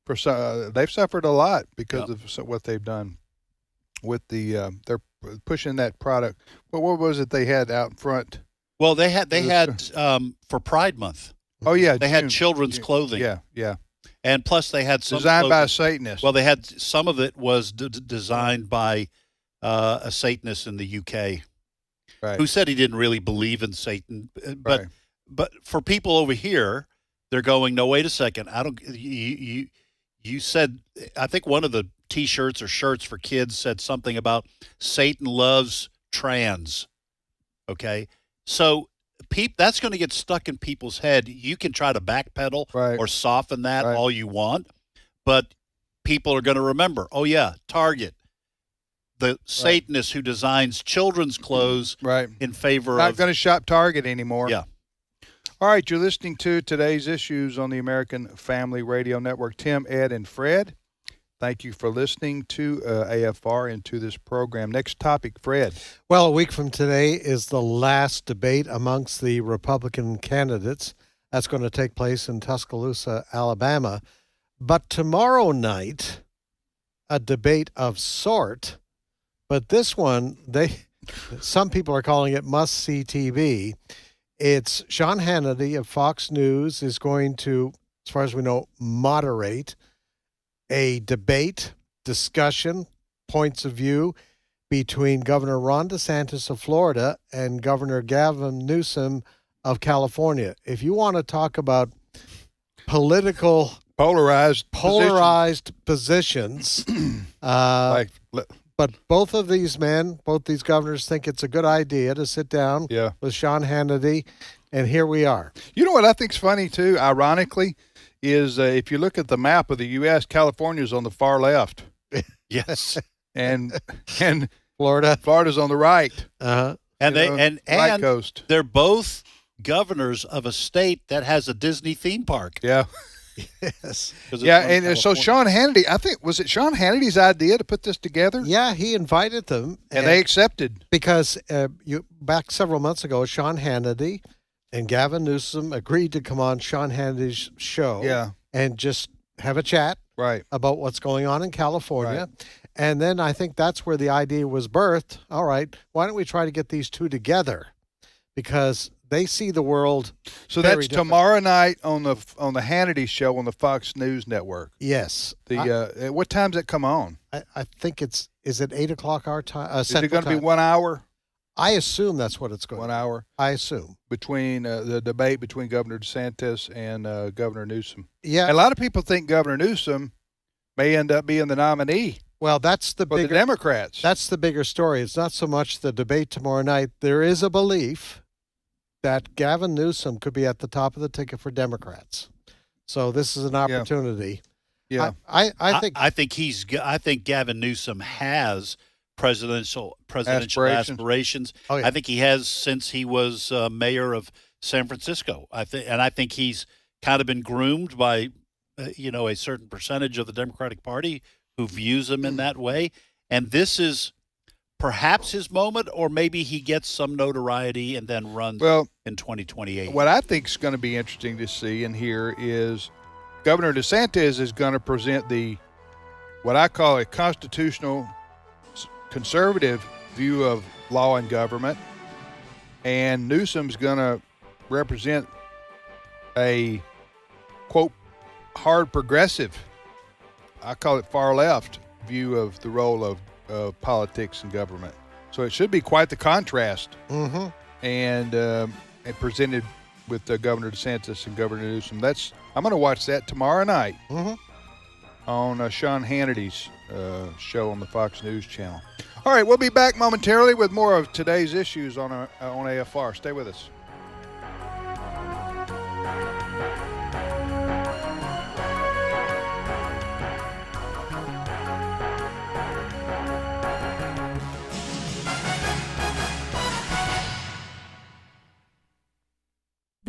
They've suffered a lot because of what they've done with the... they're pushing that product. Well, what was it they had out in front? Well, they had for Pride Month. Oh, yeah. They had children's clothing. Yeah. And plus they had some designed by a Satanist. Well, they had some of it was designed by a Satanist in the UK who said he didn't really believe in Satan. But for people over here, they're going, no, wait a second. I don't. You said, I think one of the T-shirts or shirts for kids said something about Satan loves trans. Okay, so that's going to get stuck in people's head. You can try to backpedal or soften that all you want, but people are going to remember, oh, yeah, Target, the Satanist who designs children's clothes in favor of... Not going to shop Target anymore. Yeah. All right, you're listening to Today's Issues on the American Family Radio Network. Tim, Ed, and Fred, thank you for listening to AFR and to this program. Next topic, Fred. Well, a week from today is the last debate amongst the Republican candidates. That's going to take place in Tuscaloosa, Alabama. But tomorrow night, a debate of sort. But this one, some people are calling it must-see TV. It's Sean Hannity of Fox News is going to, as far as we know, moderate a debate, discussion, points of view between Governor Ron DeSantis of Florida and Governor Gavin Newsom of California. If you want to talk about political polarized positions, but both of these men, both these governors think it's a good idea to sit down with Sean Hannity, and here we are. You know what I think's funny, too, ironically, is if you look at the map of the U.S., California's on the far left. Yes. and Florida's on the right. Uh-huh. And right coast. They're both governors of a state that has a Disney theme park. Yeah. Yes. Yeah, and so Sean Hannity, I think, was it Sean Hannity's idea to put this together? Yeah, he invited them. And they accepted. Because back several months ago, Sean Hannity and Gavin Newsom agreed to come on Sean Hannity's show and just have a chat about what's going on in California. Right. And then I think that's where the idea was birthed. All right, why don't we try to get these two together? Because they see the world. So that's tomorrow night on the Hannity show on the Fox News Network. Yes. What time's that come on? I think is it 8 o'clock our time? Is it going to be 1 hour? I assume that's what it's going to be. 1 hour? I assume. Between the debate between Governor DeSantis and Governor Newsom. Yeah. And a lot of people think Governor Newsom may end up being the nominee. Well, that's the bigger, the Democrats. That's the bigger story. It's not so much the debate tomorrow night. There is a belief that Gavin Newsom could be at the top of the ticket for Democrats. So this is an opportunity. Yeah. I think Gavin Newsom has presidential aspirations. Oh, yeah. I think he has since he was mayor of San Francisco. I think he's kind of been groomed by a certain percentage of the Democratic Party who views him in that way. And this is perhaps his moment, or maybe he gets some notoriety and then runs in 2028. What I think is going to be interesting to see and hear is Governor DeSantis is going to present what I call a constitutional conservative view of law and government, and Newsom's going to represent a, quote, hard progressive, I call it far left, view of the role of politics and government. So it should be quite the contrast. Mm-hmm. And presented with Governor DeSantis and Governor Newsom. I'm going to watch that tomorrow night on Sean Hannity's show on the Fox News channel. All right, we'll be back momentarily with more of today's issues on AFR. Stay with us.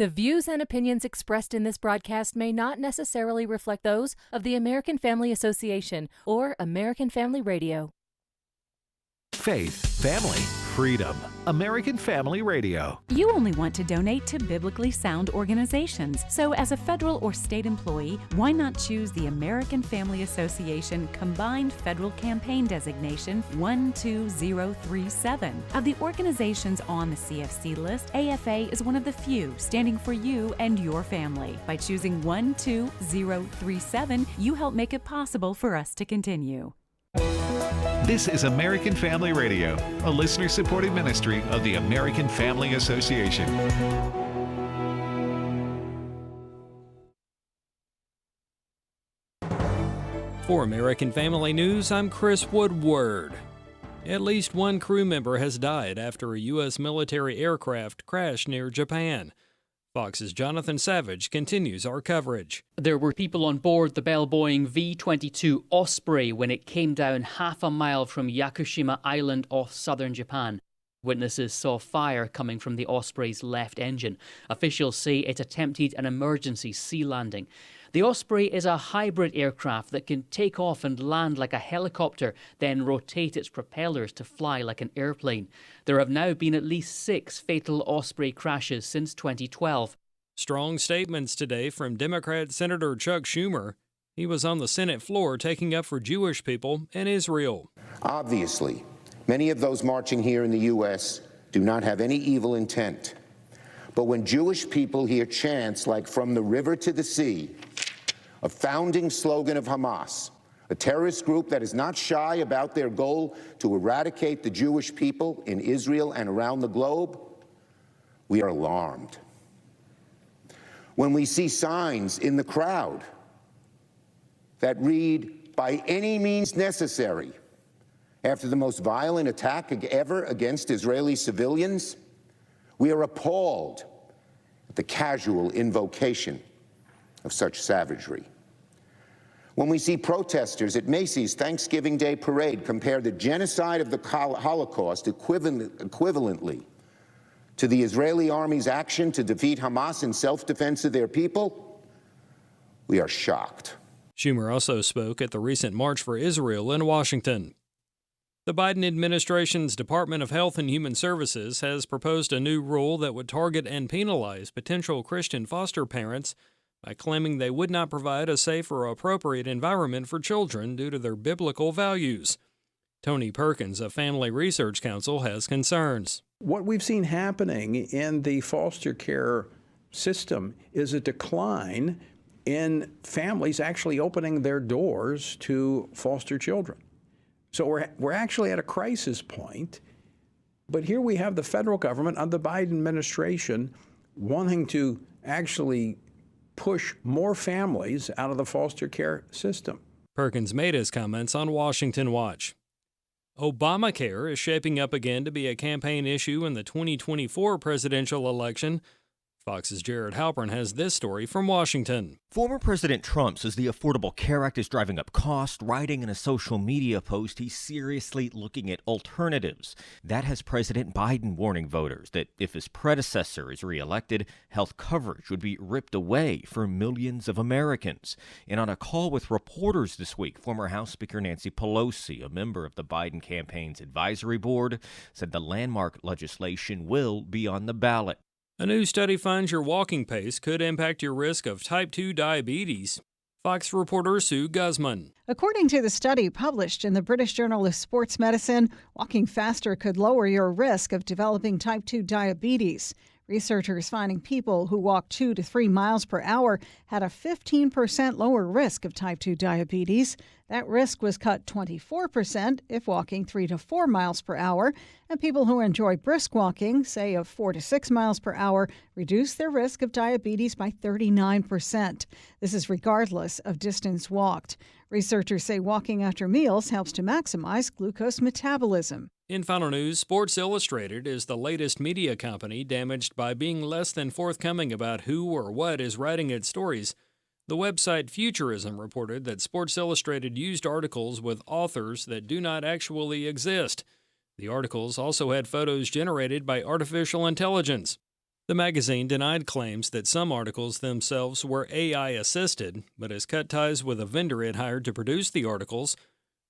The views and opinions expressed in this broadcast may not necessarily reflect those of the American Family Association or American Family Radio. Faith, family, freedom. American Family Radio. You only want to donate to biblically sound organizations. So as a federal or state employee, why not choose the American Family Association Combined Federal Campaign Designation 12037? Of the organizations on the CFC list, AFA is one of the few standing for you and your family. By choosing 12037, you help make it possible for us to continue. This is American Family Radio, a listener-supported ministry of the American Family Association. For American Family News, I'm Chris Woodward. At least one crew member has died after a U.S. military aircraft crashed near Japan. Fox's Jonathan Savage continues our coverage. There were people on board the Bell-Boeing V-22 Osprey when it came down half a mile from Yakushima Island off southern Japan. Witnesses saw fire coming from the Osprey's left engine. Officials say it attempted an emergency sea landing. The Osprey is a hybrid aircraft that can take off and land like a helicopter, then rotate its propellers to fly like an airplane. There have now been at least 6 fatal Osprey crashes since 2012. Strong statements today from Democrat Senator Chuck Schumer. He was on the Senate floor taking up for Jewish people and Israel. Obviously, many of those marching here in the U.S. do not have any evil intent. But when Jewish people hear chants like "From the river to the sea," a founding slogan of Hamas, a terrorist group that is not shy about their goal to eradicate the Jewish people in Israel and around the globe, we are alarmed. When we see signs in the crowd that read, "By any means necessary," after the most violent attack ever against Israeli civilians, we are appalled at the casual invocation of such savagery. When we see protesters at Macy's Thanksgiving Day parade compare the genocide of the Holocaust equivalently to the Israeli army's action to defeat Hamas in self-defense of their people, we are shocked. Schumer also spoke at the recent March for Israel in Washington. The Biden administration's Department of Health and Human Services has proposed a new rule that would target and penalize potential Christian foster parents by claiming they would not provide a safe or appropriate environment for children due to their biblical values. Tony Perkins of Family Research Council has concerns. What we've seen happening in the foster care system is a decline in families actually opening their doors to foster children. So we're actually at a crisis point. But here we have the federal government under the Biden administration wanting to actually push more families out of the foster care system. Perkins made his comments on Washington Watch. Obamacare is shaping up again to be a campaign issue in the 2024 presidential election. Fox's Jared Halpern has this story from Washington. Former President Trump says the Affordable Care Act is driving up cost, writing in a social media post he's seriously looking at alternatives. That has President Biden warning voters that if his predecessor is reelected, health coverage would be ripped away for millions of Americans. And on a call with reporters this week, former House Speaker Nancy Pelosi, a member of the Biden campaign's advisory board, said the landmark legislation will be on the ballot. A new study finds your walking pace could impact your risk of type 2 diabetes. Fox reporter Sue Guzman. According to the study published in the British Journal of Sports Medicine, walking faster could lower your risk of developing type 2 diabetes. Researchers finding people who walk 2 to 3 miles per hour had a 15% lower risk of type 2 diabetes. That risk was cut 24% if walking 3 to 4 miles per hour. And people who enjoy brisk walking, say of 4 to 6 miles per hour, reduce their risk of diabetes by 39%. This is regardless of distance walked. Researchers say walking after meals helps to maximize glucose metabolism. In final news, Sports Illustrated is the latest media company damaged by being less than forthcoming about who or what is writing its stories. The website Futurism reported that Sports Illustrated used articles with authors that do not actually exist. The articles also had photos generated by artificial intelligence. The magazine denied claims that some articles themselves were AI-assisted, but has cut ties with a vendor it hired to produce the articles.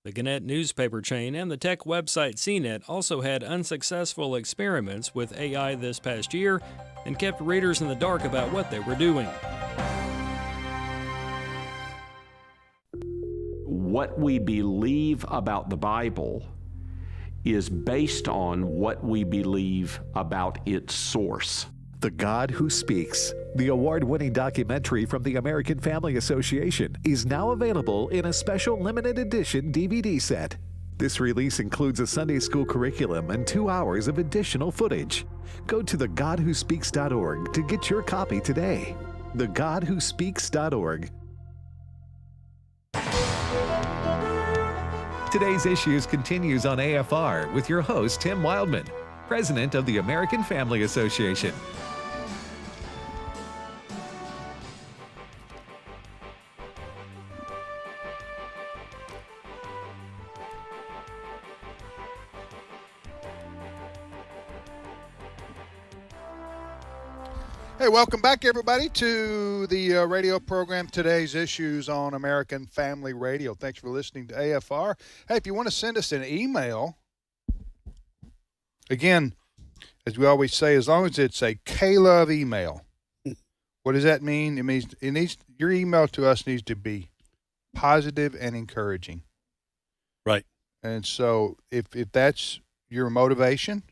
The Gannett newspaper chain and the tech website CNET also had unsuccessful experiments with AI this past year and kept readers in the dark about what they were doing. What we believe about the Bible is based on what we believe about its source. The God Who Speaks, the award-winning documentary from the American Family Association, is now available in a special limited edition DVD set. This release includes a Sunday school curriculum and 2 hours of additional footage. Go to thegodwhospeaks.org to get your copy today. thegodwhospeaks.org. Today's Issues continues on AFR with your host, Tim Wildman, president of the American Family Association. Hey, welcome back, everybody, to the radio program, Today's Issues on American Family Radio. Thanks for listening to AFR. Hey, if you want to send us an email, again, as we always say, as long as it's a K-Love email. What does that mean? It means your email to us needs to be positive and encouraging. Right. And so if that's your motivation,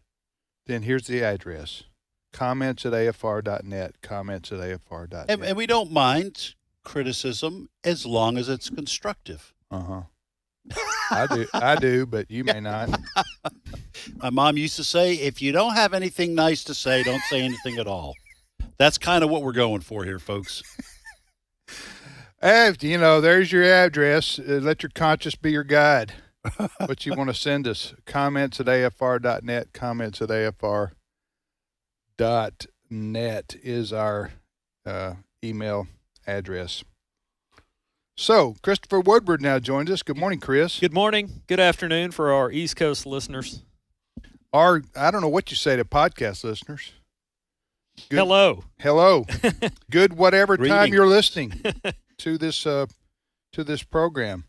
then here's the address. comments@afr.net, comments@afr.net. And we don't mind criticism as long as it's constructive. Uh-huh. I do, but you may not. My mom used to say, if you don't have anything nice to say, don't say anything at all. That's kind of what we're going for here, folks. Hey, there's your address. Let your conscience be your guide. What you want to send us, comments@afr.net, comments@afr.net is our email address. So, Christopher Woodward now joins us. Good morning, Chris. Good morning. Good afternoon for our East Coast listeners. I don't know what you say to podcast listeners. Good. Hello. Good whatever time Greetings. you're listening to this program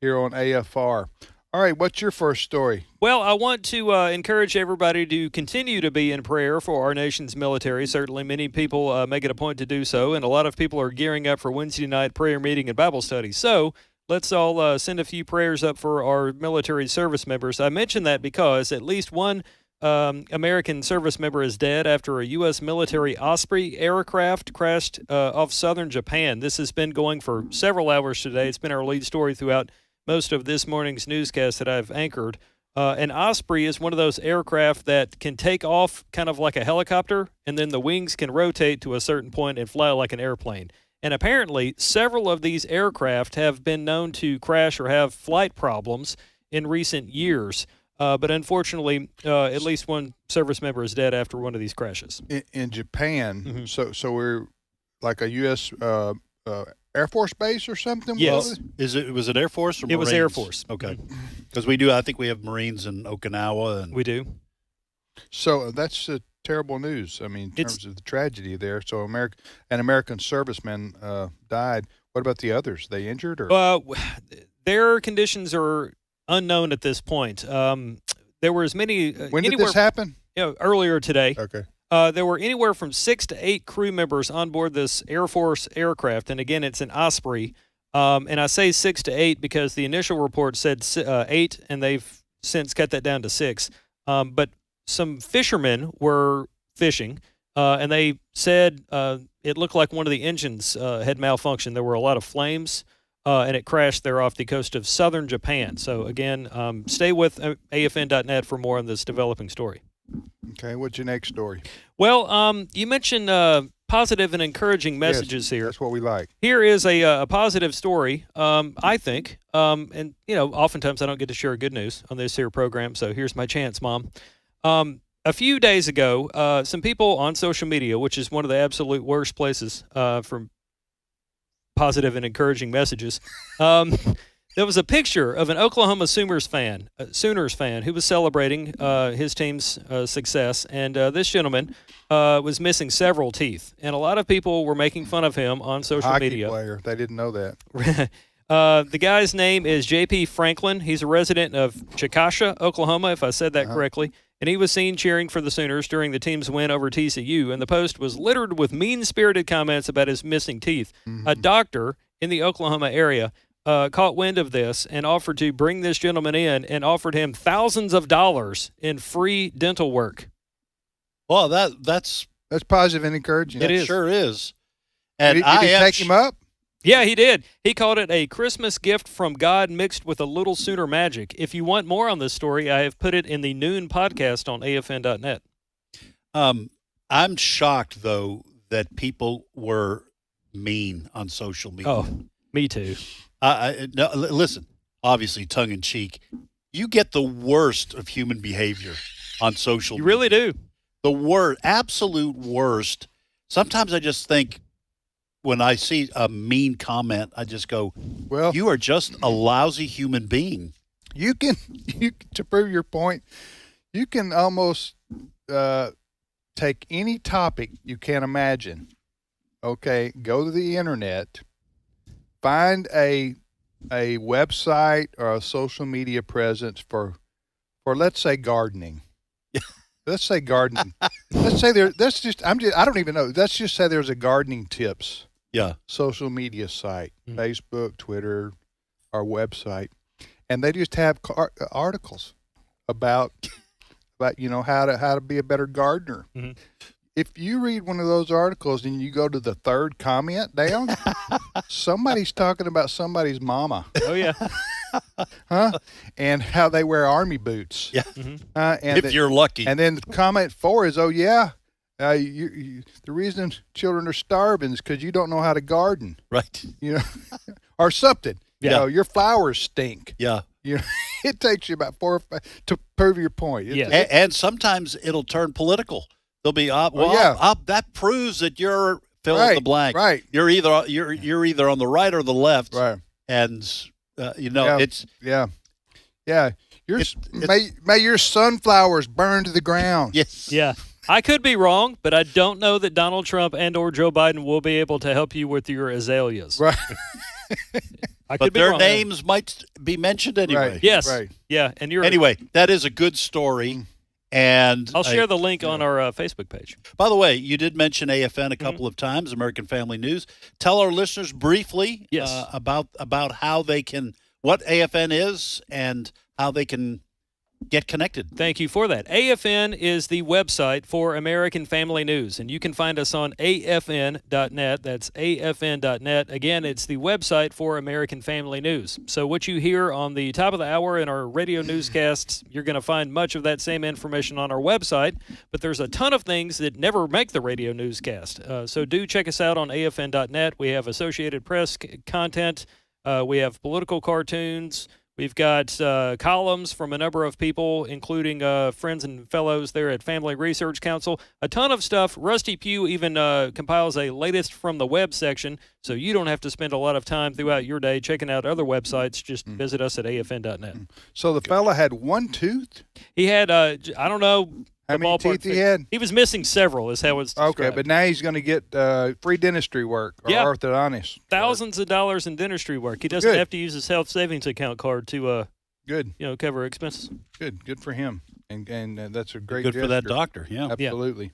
here on AFR. All right, what's your first story? Well, I want to encourage everybody to continue to be in prayer for our nation's military. Certainly many people make it a point to do so, and a lot of people are gearing up for Wednesday night prayer meeting and Bible study. So let's all send a few prayers up for our military service members. I mention that because at least one American service member is dead after a U.S. military Osprey aircraft crashed off southern Japan. This has been going for several hours today. It's been our lead story throughout most of this morning's newscast that I've anchored. An Osprey is one of those aircraft that can take off kind of like a helicopter, and then the wings can rotate to a certain point and fly like an airplane. And apparently, several of these aircraft have been known to crash or have flight problems in recent years. But unfortunately, at least one service member is dead after one of these crashes. In Japan, so we're like a U.S. Air Force base or something? Yes. Was it Air Force or Marines? It was Air Force. Okay. Because I think we have Marines in Okinawa. And we do. So that's terrible news. I mean, in terms of the tragedy there. So an American serviceman died. What about the others? They injured? Or? Their conditions are unknown at this point. There were as many... when did this happen? Earlier today. Okay. There were anywhere from 6 to 8 crew members on board this Air Force aircraft, and again, it's an Osprey. And I say 6 to 8 because the initial report said 8, and they've since cut that down to 6. But some fishermen were fishing, and they said it looked like one of the engines had malfunctioned. There were a lot of flames, and it crashed there off the coast of southern Japan. So again, stay with AFN.net for more on this developing story. Okay, what's your next story? Well, you mentioned positive and encouraging messages here. That's what we like. Here is a positive story, I think. And, oftentimes I don't get to share good news on this here program, so here's my chance, Mom. A few days ago, some people on social media, which is one of the absolute worst places for positive and encouraging messages, There was a picture of an Oklahoma Sooners fan who was celebrating his team's success, and this gentleman was missing several teeth, and a lot of people were making fun of him on social Hockey media. player. They didn't know that. The guy's name is J.P. Franklin. He's a resident of Chickasha, Oklahoma, if I said that correctly. And he was seen cheering for the Sooners during the team's win over TCU. And the post was littered with mean-spirited comments about his missing teeth. A doctor in the Oklahoma area caught wind of this and offered to bring this gentleman in and offered him thousands of dollars in free dental work. Well, that's positive and encouraging. It is. Sure is. And did he take him up? Yeah, he did. He called it a Christmas gift from God mixed with a little Sooner magic. If you want more on this story, I have put it in the noon podcast on afn.net. I'm shocked, though, that people were mean on social media. Oh, me too. No, listen, obviously, tongue-in-cheek, you get the worst of human behavior on social media. You really do. The absolute worst. Sometimes I just think, when I see a mean comment, I just go, well, you are just a lousy human being. You can to prove your point, you can almost take any topic you can imagine. Okay, go to the internet, find a website or a social media presence for let's say gardening. Let's say gardening. Let's say I don't even know. Let's just say there's a gardening tips. Yeah. Social media site, Facebook, Twitter, our website, and they just have articles about how to be a better gardener. Mm-hmm. If you read one of those articles and you go to the third comment down, somebody's talking about somebody's mama. Oh yeah. And how they wear army boots. Yeah. And if you're lucky. And then comment 4 is, oh yeah. The reason children are starving is because you don't know how to garden, right? Or something. Yeah. Your flowers stink. Yeah. It takes you about 4 or 5 to prove your point. And sometimes it'll turn political. They'll be that proves that you're fill in the blank. Right. You're either on the right or the left. Right. And it's may your sunflowers burn to the ground. Yes. Yeah. I could be wrong, but I don't know that Donald Trump and or Joe Biden will be able to help you with your azaleas. Right. But their names might be mentioned anyway. Right. Yes. Right. Yeah. And anyway, that is a good story. And I'll share the link on our Facebook page. By the way, you did mention AFN a couple of times, American Family News. Tell our listeners briefly about how they can, what AFN is and how they can get connected. Thank you for that. AFN is the website for American Family News, and you can find us on afn.net. That's afn.net. Again, it's the website for American Family News. So what you hear on the top of the hour in our radio newscasts, you're going to find much of that same information on our website, but there's a ton of things that never make the radio newscast. So do check us out on afn.net. We have Associated Press content. We have political cartoons. We've got columns from a number of people, including friends and fellows there at Family Research Council. A ton of stuff. Rusty Pugh even compiles a latest from the web section, so you don't have to spend a lot of time throughout your day checking out other websites. Just visit us at afn.net. So the fella had one tooth? He had, I don't know. How many teeth he had? He was missing several, is how it's described. Okay, but now he's going to get free dentistry work or orthodontist. Thousands of dollars in dentistry work. He doesn't have to use his health savings account card to cover expenses. Good for him. And that's a great Good gesture. for that doctor, yeah. Absolutely.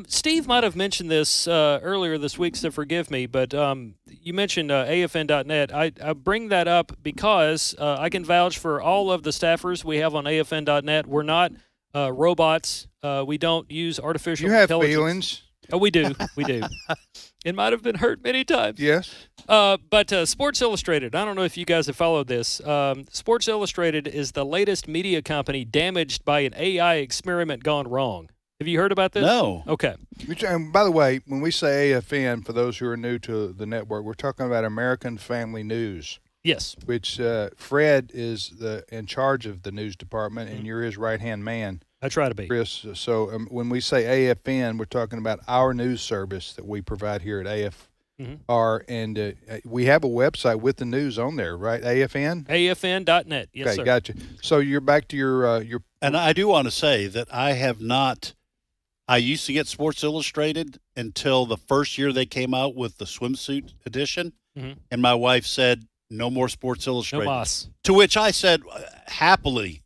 Steve might have mentioned this earlier this week, so forgive me, but you mentioned afn.net. I bring that up because I can vouch for all of the staffers we have on afn.net. We're not robots. We don't use artificial intelligence. You have feelings. Oh, we do. We do. It might have been hurt many times. Yes. But Sports Illustrated, I don't know if you guys have followed this. Sports Illustrated is the latest media company damaged by an AI experiment gone wrong. Have you heard about this? No. Okay. And by the way, when we say AFN, for those who are new to the network, we're talking about American Family News. Yes. Which Fred is in charge of the news department, and you're his right-hand man. I try to be. Chris. So when we say AFN, we're talking about our news service that we provide here at are, and we have a website with the news on there, right? AFN? AFN.net. Yes, okay, sir. Gotcha. So you're back to your And I do want to say that I have not. I used to get Sports Illustrated until the first year they came out with the swimsuit edition, and my wife said, "No more Sports Illustrated." No mas. To which I said, "Happily,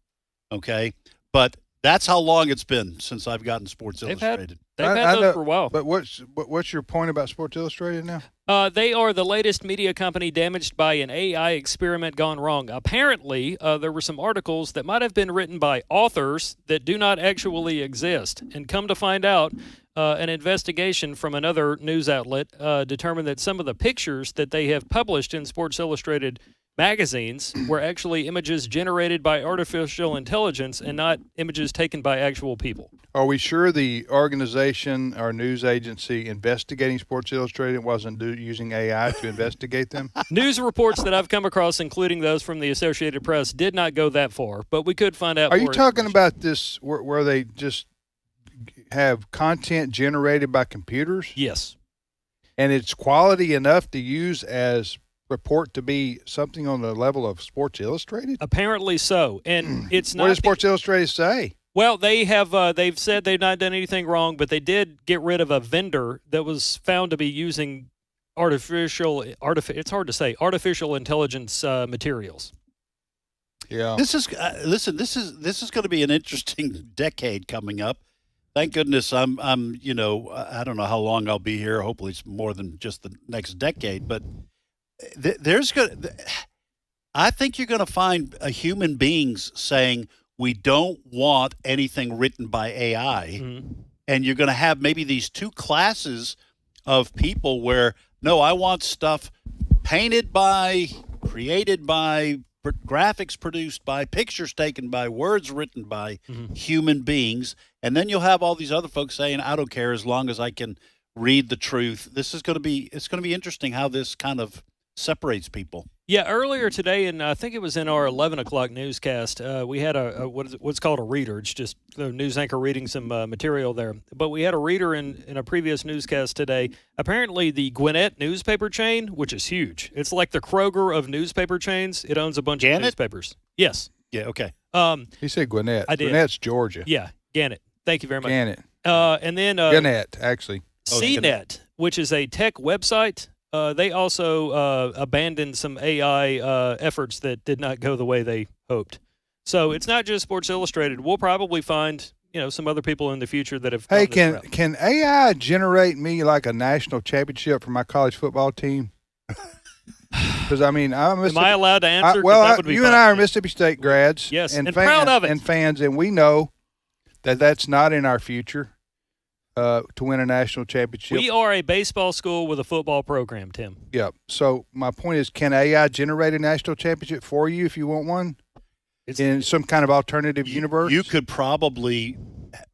okay." But that's how long it's been since I've gotten Sports Illustrated. They've had those know, for a while. But what's your point about Sports Illustrated now? They are the latest media company damaged by an AI experiment gone wrong. Apparently, there were some articles that might have been written by authors that do not actually exist. And come to find out, an investigation from another news outlet determined that some of the pictures that they have published in Sports Illustrated magazines were actually images generated by artificial intelligence and not images taken by actual people. Are we sure the organization or news agency investigating Sports Illustrated wasn't using AI to investigate them? News reports that I've come across, including those from the Associated Press, did not go that far, but we could find out. Are you talking about this where they just have content generated by computers? Yes. And it's quality enough to use as report to be something on the level of Sports Illustrated? Apparently so, and it's not. What does Sports Illustrated say? Well, they have. They've said they've not done anything wrong, but they did get rid of a vendor that was found to be using artificial. It's hard to say. Artificial intelligence materials. Yeah. This is listen. This is going to be an interesting decade coming up. Thank goodness I'm I don't know how long I'll be here. Hopefully it's more than just the next decade, but. I think you're going to find human beings saying we don't want anything written by AI, and you're going to have maybe these two classes of people where no, I want stuff painted by, created by, graphics produced by, pictures taken by, words written by human beings, and then you'll have all these other folks saying I don't care as long as I can read the truth. It's going to be interesting how this kind of separates people. Yeah, earlier today, and I think it was in our 11 o'clock newscast, we had what's called a reader. It's just the news anchor reading some material there. But we had a reader in a previous newscast today. Apparently, the Gwinnett newspaper chain, which is huge, it's like the Kroger of newspaper chains. It owns a bunch of newspapers. Yes. Yeah, okay. He said Gwinnett. I did. Gwinnett's Georgia. Yeah, Gannett. Thank you very much. Gannett. And then Gannett, actually. CNET, which is a tech website. They also abandoned some AI efforts that did not go the way they hoped. So it's not just Sports Illustrated. We'll probably find some other people in the future that have. Hey, can AI generate me like a national championship for my college football team? Because I mean, am I allowed to answer? You and I are Mississippi State grads. Yes, and proud of it, and fans, and we know that that's not in our future. To win a national championship. We are a baseball school with a football program, Tim. Yeah. So my point is, can AI generate a national championship for you if you want one? In some kind of alternative universe? You could probably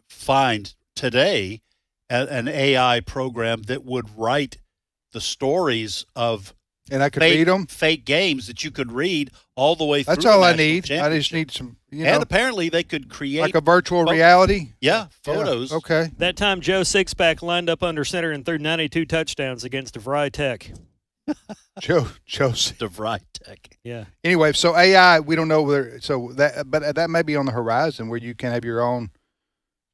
find today an AI program that would write the stories of and I could read them? Fake games that you could read all the way through. That's all I need. I just need some, And apparently they could create. Like a virtual reality? Yeah, photos. Yeah, okay. That time Joe Sixpack lined up under center and threw 92 touchdowns against DeVry Tech. Joe DeVry Tech. Yeah. Anyway, so AI, we don't know whether, but that may be on the horizon where you can have your own,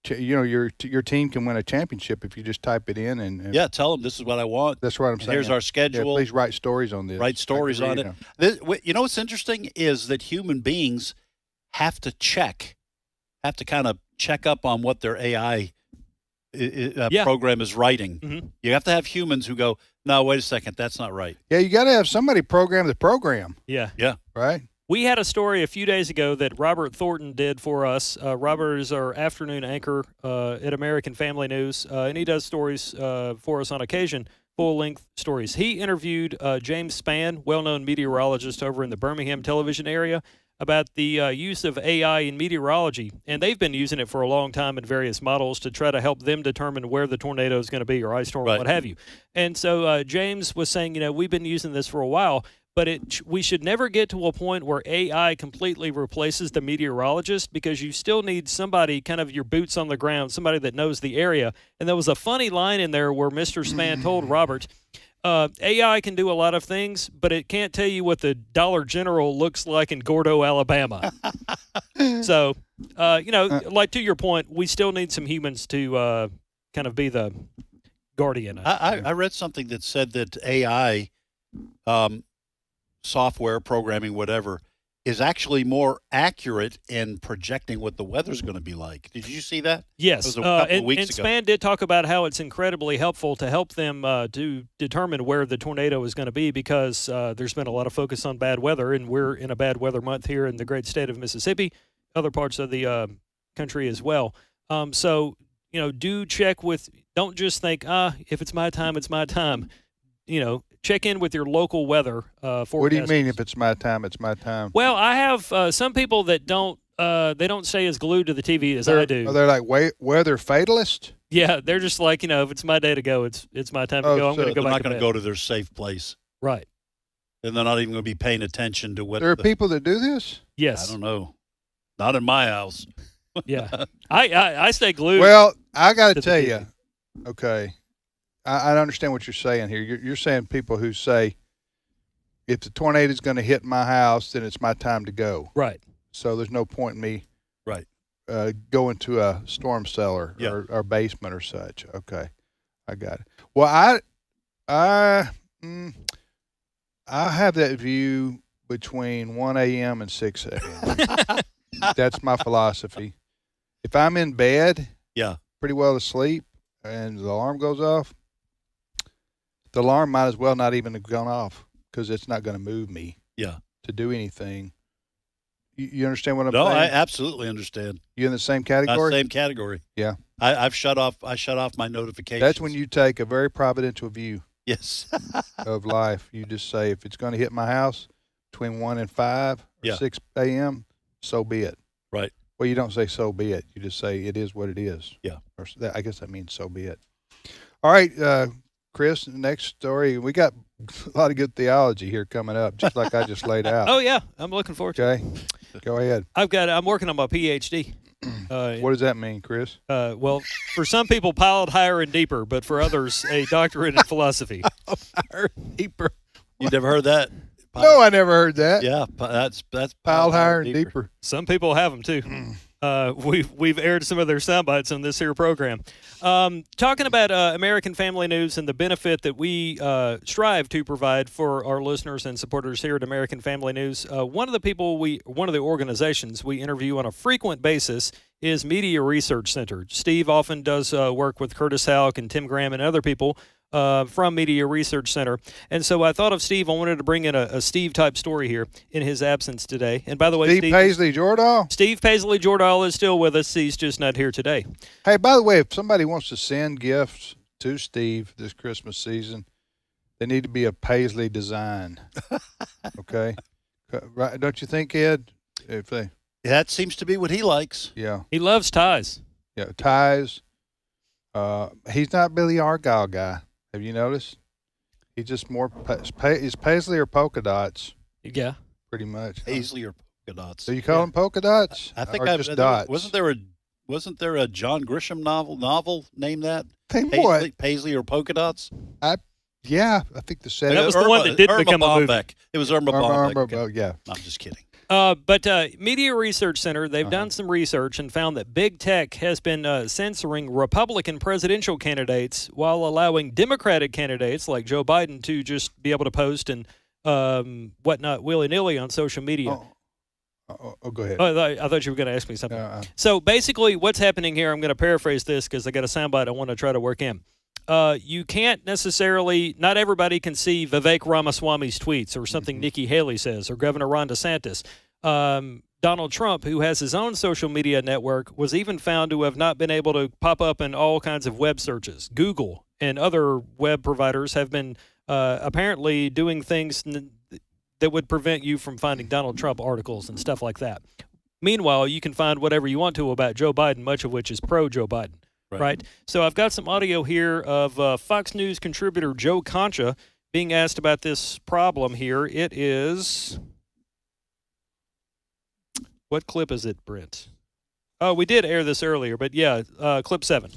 your team can win a championship if you just type it in and yeah, tell them this is what I want. That's what I'm saying. Here's our schedule. Yeah, please write stories on this. Write stories on it. What's interesting is that human beings have to kind of check up on what their AI program is writing. Mm-hmm. You have to have humans who go, no, wait a second, that's not right. Yeah, you got to have somebody program the program. Yeah. Yeah. Right. We had a story a few days ago that Robert Thornton did for us. Robert is our afternoon anchor at American Family News, and he does stories for us on occasion, full-length stories. He interviewed James Spann, well-known meteorologist over in the Birmingham television area, about the use of AI in meteorology, and they've been using it for a long time in various models to try to help them determine where the tornado is going to be or ice storm, what have you. And so James was saying, we've been using this for a while, but we should never get to a point where AI completely replaces the meteorologist, because you still need somebody, kind of your boots on the ground, somebody that knows the area. And there was a funny line in there where Mr. Spann told Robert, AI can do a lot of things, but it can't tell you what the Dollar General looks like in Gordo, Alabama. So, like to your point, we still need some humans to kind of be the guardian. I read something that said that AI, software, programming, whatever, is actually more accurate in projecting what the weather's going to be like. Did you see that? Yes. It was a couple of weeks and ago. Span did talk about how it's incredibly helpful to help them to determine where the tornado is going to be because there's been a lot of focus on bad weather, and we're in a bad weather month here in the great state of Mississippi, other parts of the country as well. So, do check with, don't just think, if it's my time, it's my time. Check in with your local weather forecast. What do you mean if it's my time, it's my time? Well, I have some people that don't stay as glued to the TV as I do. Are they like weather fatalist? Yeah, they're just like, if it's my day to go, it's my time to go. I'm going to go They're back not going to to go to their safe place. Right. And they're not even going to be paying attention to what There are people that do this? Yes. I don't know. Not in my house. Yeah. I stay glued. Well, I got to tell you, okay, I understand what you're saying here. You're saying people who say, if the tornado is going to hit my house, then it's my time to go. Right. So there's no point in me right going to a storm cellar or basement or such. Okay, I got it. Well, I have that view between 1 a.m. and 6 a.m. That's my philosophy. If I'm in bed, pretty well asleep, and the alarm goes off, the alarm might as well not even have gone off because it's not going to move me to do anything. You understand what I'm saying? No, I absolutely understand. You in the same category? Same category. Yeah. I shut off my notifications. That's when you take a very providential view. Yes. of life. You just say, if it's going to hit my house between 1 and 5 or 6 a.m., so be it. Right. Well, you don't say so be it. You just say it is what it is. Yeah. Or I guess that means so be it. All right, Chris, next story. We got a lot of good theology here coming up, just like I just laid out. Oh, yeah. I'm looking forward to it. Okay. Go ahead. I'm working on my PhD. What does that mean, Chris? Well, for some people, piled higher and deeper, but for others, a doctorate in philosophy. Higher and deeper. You never heard that? No, I never heard that. Yeah, that's piled higher and deeper. Some people have them too. We've aired some of their sound bites on this here program. Talking about American Family News and the benefit that we strive to provide for our listeners and supporters here at American Family News. One of the organizations we interview on a frequent basis is Media Research Center. Steve often does work with Curtis Houck and Tim Graham and other people from Media Research Center. And so I thought of Steve. I wanted to bring in a Steve-type story here in his absence today. And by the way, Steve Paisley-Jordahl? Steve Paisley-Jordahl is still with us. He's just not here today. Hey, by the way, if somebody wants to send gifts to Steve this Christmas season, they need to be a Paisley design. Okay? Right? Don't you think, Ed? That seems to be what he likes. Yeah. He loves ties. Yeah, ties. He's not Billy Argyle guy. Have you noticed? He's just more is Paisley or polka dots? Yeah, pretty much. Paisley or polka dots? Do you call them polka dots? I think or just dots. Wasn't there a John Grisham novel named that? What? Paisley or polka dots? Yeah, I think the set. That was the one that did become a movie. It was Irma Bombeck. Oh, yeah. I'm just kidding. But Media Research Center, they've done some research and found that big tech has been censoring Republican presidential candidates while allowing Democratic candidates like Joe Biden to just be able to post and whatnot willy-nilly on social media. Oh, go ahead. Oh, I thought you were going to ask me something. So basically what's happening here, I'm going to paraphrase this because I got a soundbite I want to try to work in. You can't necessarily, not everybody can see Vivek Ramaswamy's tweets or something Nikki Haley says or Governor Ron DeSantis. Donald Trump, who has his own social media network, was even found to have not been able to pop up in all kinds of web searches. Google and other web providers have been apparently doing things that would prevent you from finding Donald Trump articles and stuff like that. Meanwhile, you can find whatever you want to about Joe Biden, much of which is pro-Joe Biden. Right. So I've got some audio here of Fox News contributor Joe Concha being asked about this problem here. It is... What clip is it, Brent? Oh, we did air this earlier, but yeah, clip 7.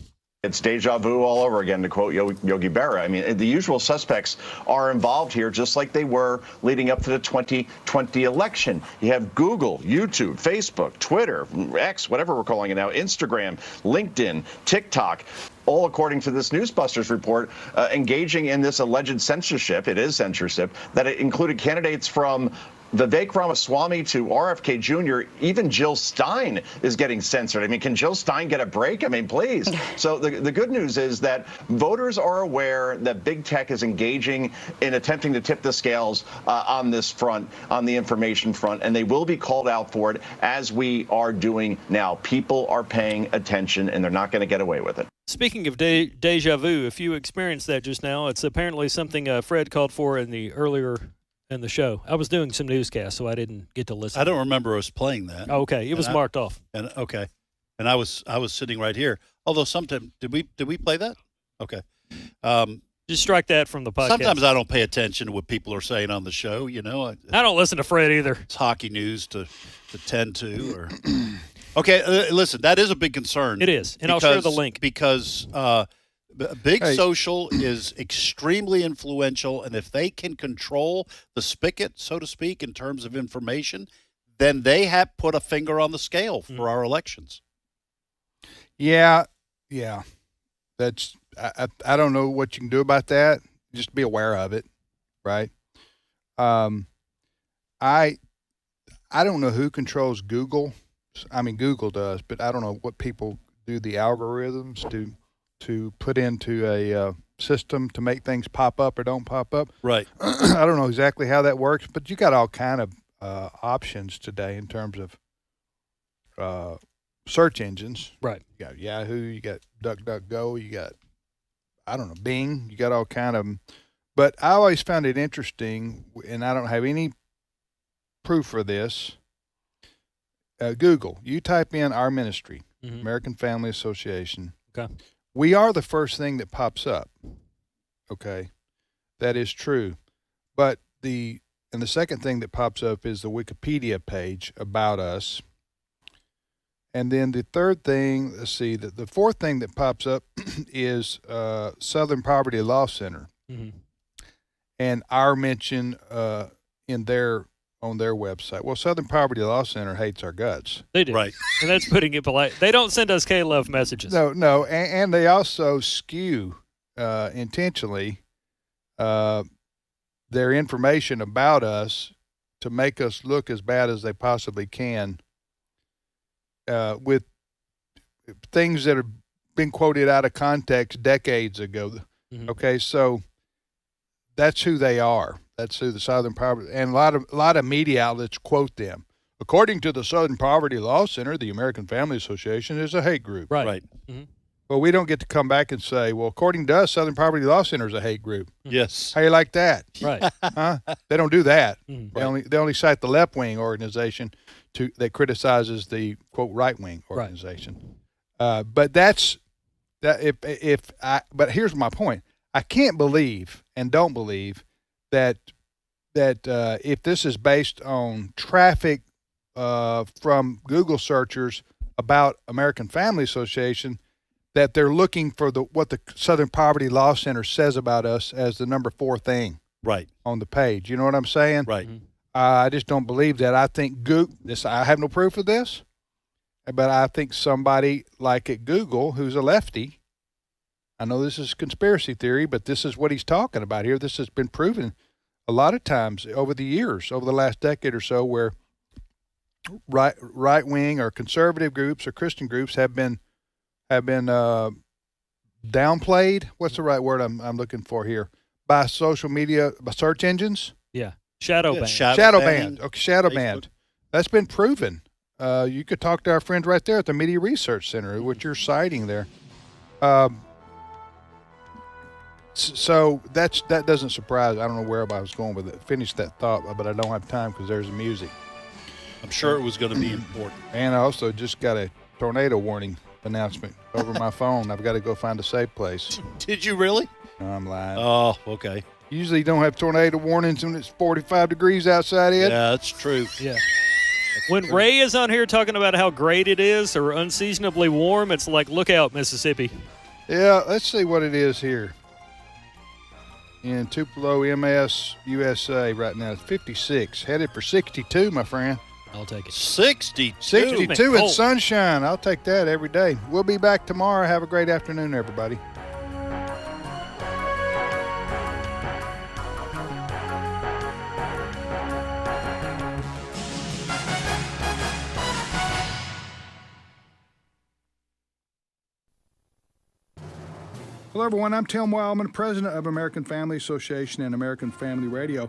It's deja vu all over again, to quote Yogi Berra. I mean, the usual suspects are involved here, just like they were leading up to the 2020 election. You have Google, YouTube, Facebook, Twitter, X, whatever we're calling it now, Instagram, LinkedIn, TikTok, all according to this Newsbusters report, engaging in this alleged censorship. It is censorship, that it included candidates from Vivek Ramaswamy to RFK Jr., even Jill Stein is getting censored. I mean, can Jill Stein get a break? I mean, please. So the good news is that voters are aware that big tech is engaging in attempting to tip the scales on this front, on the information front, and they will be called out for it, as we are doing now. People are paying attention, and they're not going to get away with it. Speaking of deja vu, if you experienced that just now, it's apparently something Fred called for in the earlier in the show. I was doing some newscasts, so I didn't get to listen. I don't remember us playing that. Oh, okay, it was marked off. And okay, and I was sitting right here. Although sometimes did we play that? Okay, just strike that from the podcast. Sometimes I don't pay attention to what people are saying on the show. You know, I don't listen to Fred either. It's hockey news to tend to. Or okay, listen, that is a big concern. It is, and I'll share the link because. Big Social is extremely influential, and if they can control the spigot, so to speak, in terms of information, then they have put a finger on the scale for our elections. Yeah. That's I don't know what you can do about that. Just be aware of it, right? I don't know who controls Google. I mean, Google does, but I don't know what people do the algorithms to put into a system to make things pop up or don't pop up. Right. I don't know exactly how that works, but you got all kind of options today in terms of search engines. Right. You got Yahoo, you got DuckDuckGo, you got, I don't know, Bing, you got all kind of them. But I always found it interesting, and I don't have any proof for this. Google, you type in our ministry, American Family Association. Okay. We are the first thing that pops up. Okay. That is true. But the second thing that pops up is the Wikipedia page about us. And then the third thing, the fourth thing that pops up is Southern Poverty Law Center. Mm-hmm. And our mention on their website. Well, Southern Poverty Law Center hates our guts. They do. Right. And that's putting it polite. They don't send us K-Love messages. No. And they also skew intentionally their information about us to make us look as bad as they possibly can with things that have been quoted out of context decades ago. Mm-hmm. Okay, so that's who they are. That's who the Southern Poverty, and a lot of media outlets quote them. According to the Southern Poverty Law Center, the American Family Association is a hate group. Right. Mm-hmm. Well, we don't get to come back and say, well, according to us, Southern Poverty Law Center is a hate group. Yes. How you like that? Right. Huh? They don't do that. Mm-hmm. They only cite the left-wing organization that criticizes the, quote, right-wing organization. Right. But that's that. But here's my point. I can't believe and don't believe that if this is based on traffic from Google searchers about American Family Association, that they're looking for what the Southern Poverty Law Center says about us as the number 4 thing right on the page. You know what I'm saying? Right. Mm-hmm. I just don't believe that. I think I have no proof of this, but I think somebody like at Google who's a lefty, I know this is conspiracy theory, but this is what he's talking about here. This has been proven a lot of times over the years, over the last decade or so, where right-wing or conservative groups or Christian groups have been downplayed. What's the right word I'm looking for here? By social media, by search engines. Yeah, shadow banned. Shadow banned. Okay, shadow banned. That's been proven. You could talk to our friends right there at the Media Research Center, what you're citing there. So that doesn't surprise. I don't know where I was going with it. Finish that thought, but I don't have time because there's the music. I'm sure it was going to be important. And I also just got a tornado warning announcement over my phone. I've got to go find a safe place. Did you really? No, I'm lying. Oh, okay. Usually you don't have tornado warnings when it's 45 degrees outside, Ed. Yeah, that's true. Yeah. When Ray is on here talking about how great it is or unseasonably warm, it's like, look out, Mississippi. Yeah, let's see what it is here. In Tupelo, MS, USA right now. It's 56. Headed for 62, my friend. I'll take it. 62. 62 Man, with sunshine. I'll take that every day. We'll be back tomorrow. Have a great afternoon, everybody. Hello, everyone. I'm Tim Wildman, president of American Family Association and American Family Radio.